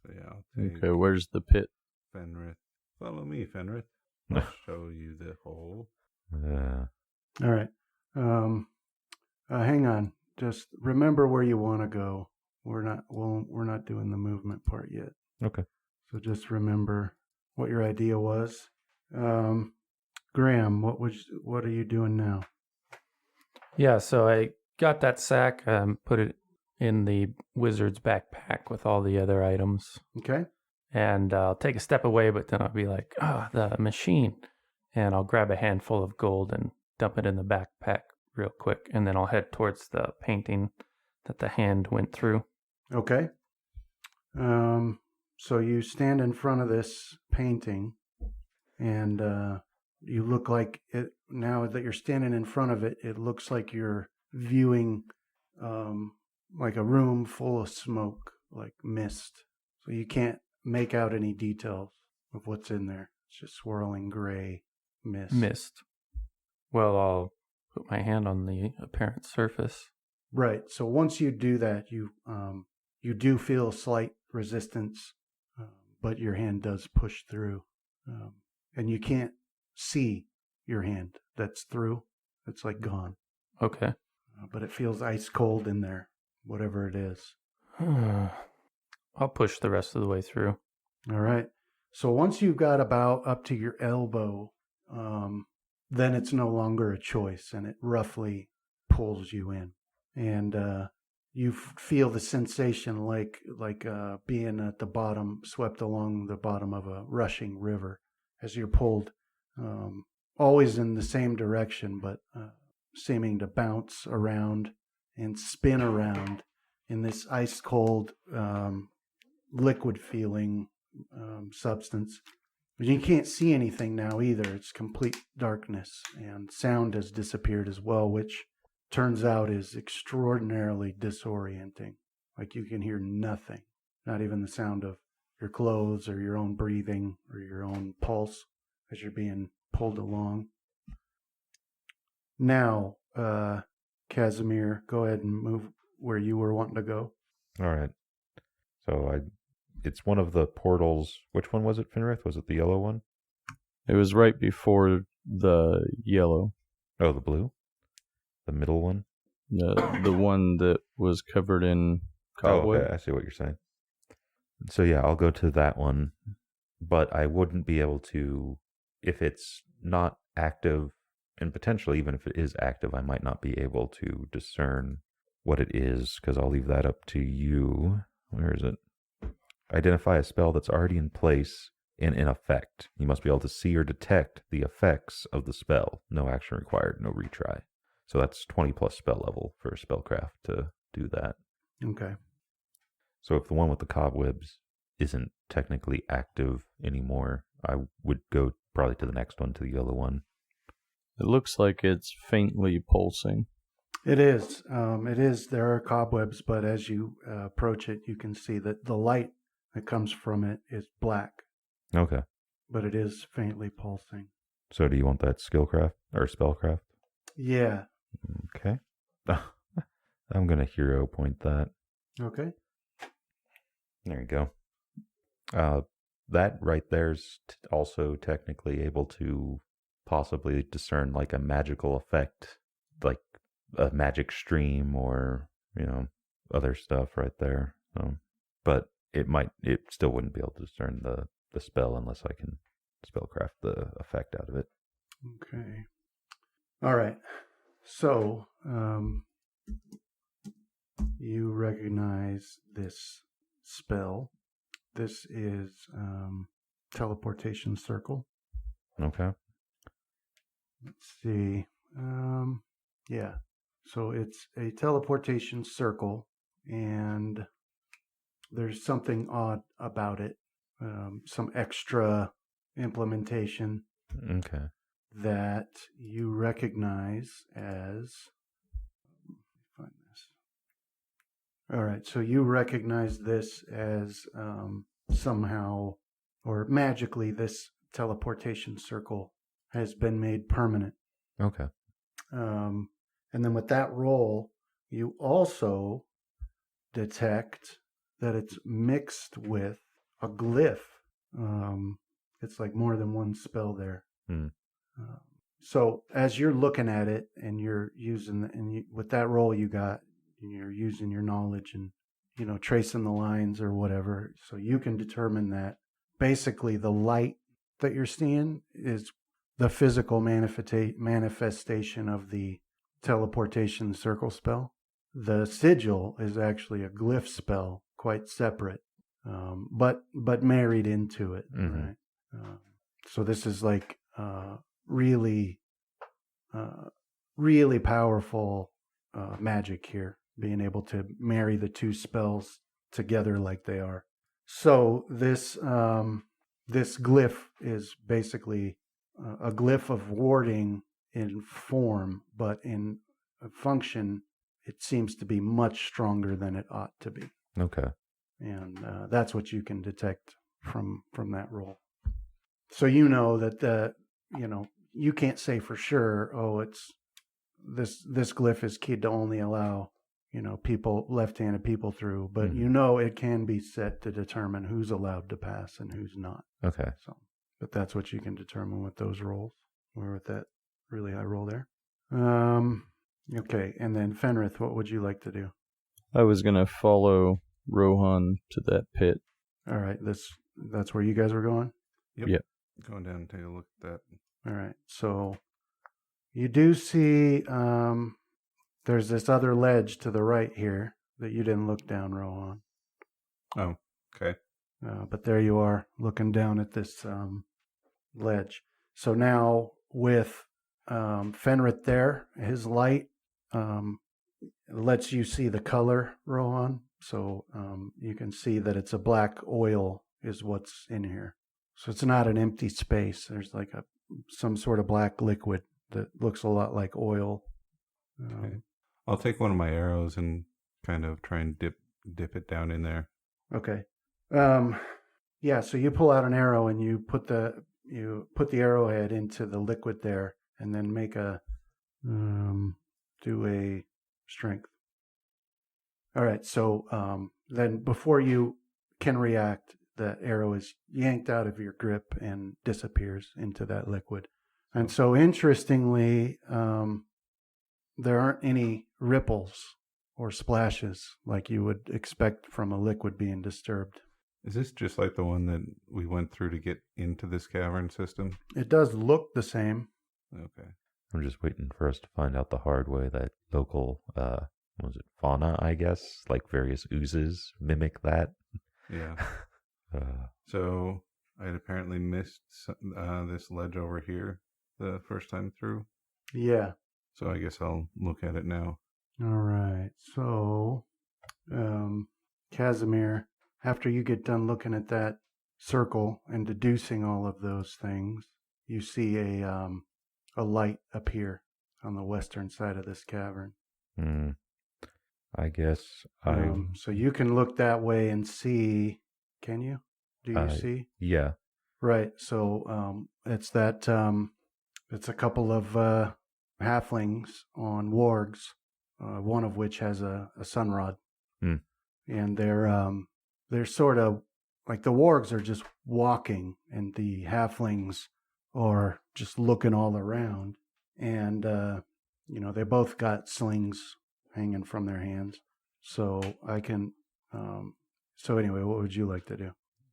Speaker 3: So yeah, I'll take
Speaker 6: Okay, where's the pit?
Speaker 3: Fenrith. Follow me, Fenrith. I'll show you the hole.
Speaker 2: All right. Hang on. Just remember where you want to go. We're not doing the movement part yet.
Speaker 5: Okay.
Speaker 2: So just remember what your idea was. Graham, what are you doing now?
Speaker 4: Yeah, so I got that sack, put it in the wizard's backpack with all the other items.
Speaker 2: Okay.
Speaker 4: And I'll take a step away, but then I'll be like, the machine. And I'll grab a handful of gold and dump it in the backpack real quick. And then I'll head towards the painting that the hand went through.
Speaker 2: Okay. So you stand in front of this painting, and you look like it. Now that you're standing in front of it, it looks like you're viewing like a room full of smoke, like mist. So you can't make out any details of what's in there. It's just swirling gray mist.
Speaker 4: Mist. Well, I'll put my hand on the apparent surface.
Speaker 2: Right. So once you do that, you do feel slight resistance, but your hand does push through, and you can't see your hand that's through. It's like gone.
Speaker 4: Okay.
Speaker 2: But it feels ice cold in there, whatever it is.
Speaker 4: I'll push the rest of the way through.
Speaker 2: All right. So once you've got about up to your elbow, then it's no longer a choice, and it roughly pulls you in, and you feel the sensation like being at the bottom, swept along the bottom of a rushing river, as you're pulled, always in the same direction, but seeming to bounce around and spin around in this ice cold, liquid feeling substance. But you can't see anything now either. It's complete darkness, and sound has disappeared as well, which turns out is extraordinarily disorienting. Like you can hear nothing, not even the sound of your clothes or your own breathing or your own pulse as you're being pulled along. Now, Casamir, go ahead and move where you were wanting to go.
Speaker 5: All right. So it's one of the portals. Which one was it, Finrith? Was it the yellow one?
Speaker 6: It was right before the yellow.
Speaker 5: Oh, the blue? The middle one?
Speaker 6: The one that was covered in cobweb.
Speaker 5: Oh, okay. I see what you're saying. So yeah, I'll go to that one. But I wouldn't be able to, if it's not active, and potentially even if it is active, I might not be able to discern what it is, because I'll leave that up to you. Where is it? Identify a spell that's already in place and in effect. You must be able to see or detect the effects of the spell. No action required, no retry. So that's 20 plus spell level for spellcraft to do that.
Speaker 2: Okay.
Speaker 5: So if the one with the cobwebs isn't technically active anymore, I would go probably to the next one, to the yellow one.
Speaker 6: It looks like it's faintly pulsing.
Speaker 2: It is. It is. There are cobwebs, but as you approach it, you can see that the light that comes from it is black,
Speaker 5: Okay.
Speaker 2: but it is faintly pulsing.
Speaker 5: So do you want that skillcraft or spellcraft?
Speaker 2: Yeah.
Speaker 5: Okay. I'm going to hero point that.
Speaker 2: Okay.
Speaker 5: There you go. That right there's also technically able to possibly discern like a magical effect, like a magic stream or, other stuff right there. But it still wouldn't be able to discern the spell unless I can spellcraft the effect out of it.
Speaker 2: Okay. All right. So, you recognize this spell. This is teleportation circle.
Speaker 5: Okay.
Speaker 2: Let's see. Yeah. So it's a teleportation circle, and there's something odd about it. Some extra implementation
Speaker 5: Okay.
Speaker 2: that you recognize as. Find this. All right. So you recognize this as somehow or magically this teleportation circle has been made permanent.
Speaker 5: Okay.
Speaker 2: And then with that roll, you also detect that it's mixed with a glyph. It's like more than one spell there. So as you're looking at it and you're using, with that roll you got, you're using your knowledge and, tracing the lines or whatever. So you can determine that basically the light that you're seeing is the physical manifestation of the teleportation circle spell. The sigil is actually a glyph spell, quite separate, but married into it.
Speaker 5: Mm-hmm.
Speaker 2: Right. So this is like really powerful magic here, being able to marry the two spells together like they are. So this glyph is basically a glyph of warding in form, but in function, it seems to be much stronger than it ought to be.
Speaker 5: Okay.
Speaker 2: And that's what you can detect from that roll. So you know that you can't say for sure, it's this glyph is keyed to only allow people, left-handed people through, but it can be set to determine who's allowed to pass and who's not.
Speaker 5: Okay.
Speaker 2: So, but that's what you can determine with those rolls, or with that really high roll there. Okay, and then Fenrith, what would you like to do?
Speaker 6: I was going to follow Rohan to that pit.
Speaker 2: All right, that's where you guys were going?
Speaker 6: Yep.
Speaker 3: Going down and take a look at that.
Speaker 2: All right, so you do see there's this other ledge to the right here that you didn't look down, Rohan.
Speaker 3: Oh, okay.
Speaker 2: But there you are, looking down at this ledge. So now with Fenrith there, his light lets you see the color, Rohan. So you can see that it's a black oil is what's in here. So it's not an empty space. There's like some sort of black liquid that looks a lot like oil.
Speaker 3: Okay. I'll take one of my arrows and kind of try and dip it down in there.
Speaker 2: Okay. Yeah, so you pull out an arrow and you put the arrowhead into the liquid there and then make do a strength. All right, so then before you can react, the arrow is yanked out of your grip and disappears into that liquid. And so interestingly, there aren't any ripples or splashes like you would expect from a liquid being disturbed.
Speaker 3: Is this just like the one that we went through to get into this cavern system?
Speaker 2: It does look the same.
Speaker 3: Okay.
Speaker 5: I'm just waiting for us to find out the hard way that local, was it fauna, I guess? Like various oozes mimic that.
Speaker 3: Yeah. So I had apparently missed this ledge over here the first time through.
Speaker 2: Yeah.
Speaker 3: So I guess I'll look at it now.
Speaker 2: All right. So, Casamir, after you get done looking at that circle and deducing all of those things, you see a light appear on the western side of this cavern.
Speaker 5: I guess
Speaker 2: So you can look that way and see. Can you? Do you see?
Speaker 5: Yeah.
Speaker 2: Right. So it's that. It's a couple of halflings on wargs, one of which has a sunrod, and they're sort of like the wargs are just walking, and the halflings are just looking all around, and they both got slings hanging from their hands. So I can. So anyway, what would you like to do?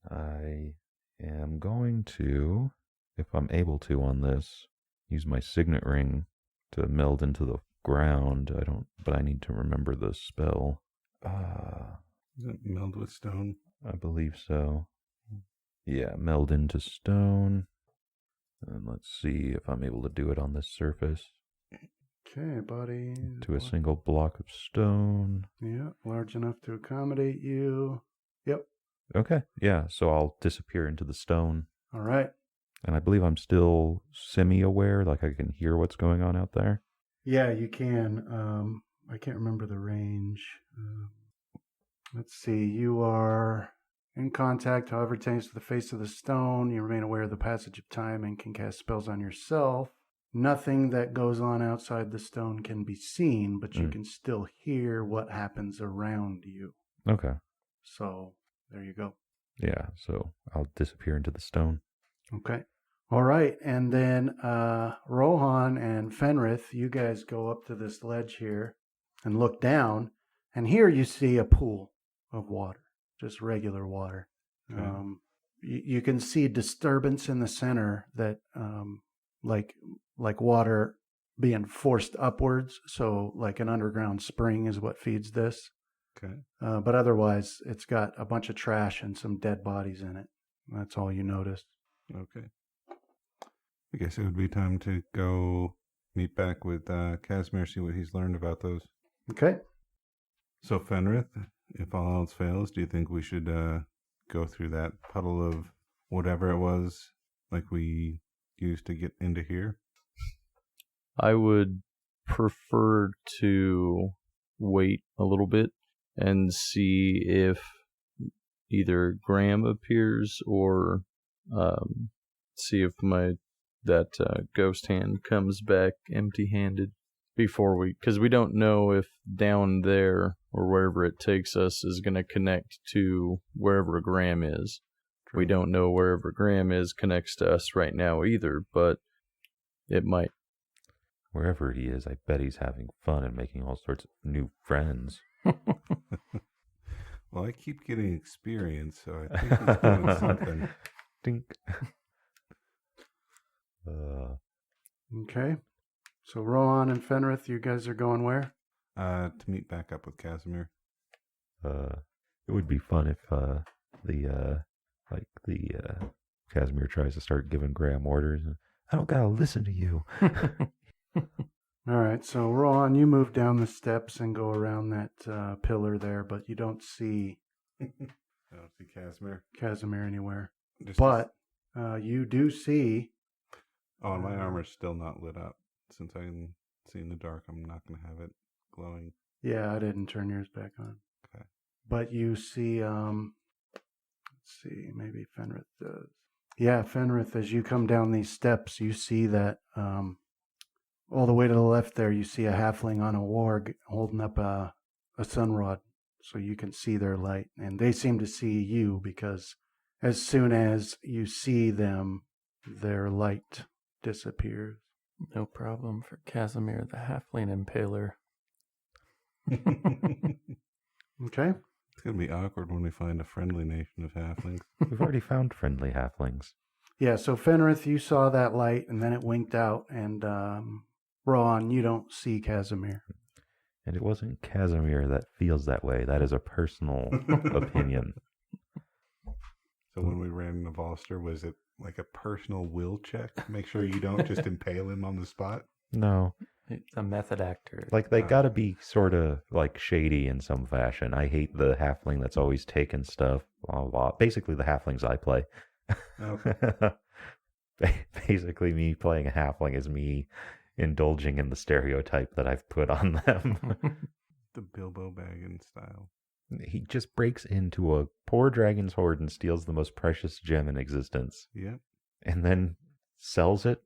Speaker 5: I am going to, if I'm able to on this, use my signet ring to meld into the ground. But I need to remember the spell.
Speaker 3: Is it meld with stone?
Speaker 5: I believe so. Yeah, meld into stone. And let's see if I'm able to do it on this surface.
Speaker 2: Okay, buddy.
Speaker 5: To a single block of stone.
Speaker 2: Yeah, large enough to accommodate you. Yep.
Speaker 5: Okay, yeah, so I'll disappear into the stone.
Speaker 2: All right.
Speaker 5: And I believe I'm still semi-aware, like I can hear what's going on out there.
Speaker 2: Yeah, you can. I can't remember the range. Let's see. You are in contact, however, pertains to the face of the stone. You remain aware of the passage of time and can cast spells on yourself. Nothing that goes on outside the stone can be seen, but you can still hear what happens around you.
Speaker 5: Okay.
Speaker 2: So there you go.
Speaker 5: Yeah, so I'll disappear into the stone.
Speaker 2: Okay. All right. And then Rohan and Fenrith, you guys go up to this ledge here and look down. And here you see a pool of water, just regular water.
Speaker 3: Okay.
Speaker 2: You can see disturbance in the center that like water being forced upwards. So like an underground spring is what feeds this.
Speaker 3: Okay.
Speaker 2: But otherwise, it's got a bunch of trash and some dead bodies in it. That's all you noticed.
Speaker 3: Okay. I guess it would be time to go meet back with Casamir, see what he's learned about those.
Speaker 2: Okay.
Speaker 3: So, Fenrith, if all else fails, do you think we should go through that puddle of whatever it was like we used to get into here?
Speaker 6: I would prefer to wait a little bit and see if either Graham appears or see if that ghost hand comes back empty-handed before because we don't know if down there or wherever it takes us is going to connect to wherever Graham is. True. We don't know wherever Graham is connects to us right now either, but it might.
Speaker 5: Wherever he is, I bet he's having fun and making all sorts of new friends.
Speaker 3: Well, I keep getting experience, so I think he's doing something.
Speaker 5: Dink.
Speaker 2: Okay. So Rohan and Fenrith, you guys are going where?
Speaker 3: To meet back up with Casamir.
Speaker 5: It would be fun if Casimir tries to start giving Graham orders. I don't gotta listen to you.
Speaker 2: All right. So Rohan, you move down the steps and go around that pillar there, but you don't see
Speaker 3: I don't see Casamir.
Speaker 2: Casamir anywhere.
Speaker 3: Just
Speaker 2: But you do see.
Speaker 3: Oh, and my armor's still not lit up. Since I can see in the dark, I'm not going to have it glowing.
Speaker 2: Yeah, I didn't turn yours back on.
Speaker 3: Okay.
Speaker 2: But you see, let's see, maybe Fenrith does. Yeah, Fenrith, as you come down these steps, you see that all the way to the left there, you see a halfling on a warg holding up a sunrod, so you can see their light. And they seem to see you because as soon as you see them, their light disappears.
Speaker 4: No problem for Casamir, the halfling impaler.
Speaker 2: Okay.
Speaker 3: It's going to be awkward when we find a friendly nation of halflings.
Speaker 5: We've already found friendly halflings.
Speaker 2: Yeah, so Fenrith, you saw that light, and then it winked out, and Rohan, you don't see Casamir.
Speaker 5: And it wasn't Casimir that feels that way. That is a personal opinion.
Speaker 3: So when we ran into Volster, was it like a personal will check? Make sure you don't just impale him on the spot?
Speaker 5: No.
Speaker 4: It's a method actor.
Speaker 5: Like, they gotta be sort of, like, shady in some fashion. I hate the halfling that's always taking stuff. Blah, blah. Basically, the halflings I play.
Speaker 3: Okay.
Speaker 5: Basically, me playing a halfling is me indulging in the stereotype that I've put on them.
Speaker 3: The Bilbo Baggins style.
Speaker 5: He just breaks into a poor dragon's hoard and steals the most precious gem in existence.
Speaker 3: Yep.
Speaker 5: And then sells it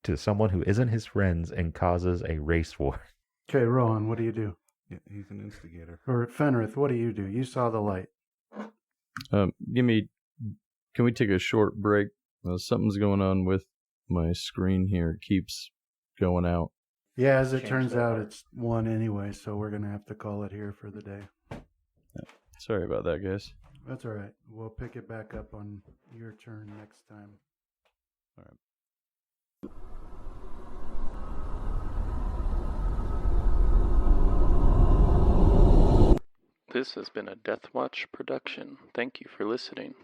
Speaker 5: to someone who isn't his friends and causes a race war.
Speaker 2: Okay, Rohan, what do you do?
Speaker 3: Yeah, he's an instigator.
Speaker 2: Or Fenrith, what do you do? You saw the light.
Speaker 6: Can we take a short break? Something's going on with my screen here. It keeps going out.
Speaker 2: Yeah, as it turns out, it's 1 anyway, so we're going to have to call it here for the day.
Speaker 6: Sorry about that, guys.
Speaker 2: That's all right. We'll pick it back up on your turn next time.
Speaker 6: All right.
Speaker 4: This has been a Death Watch production. Thank you for listening.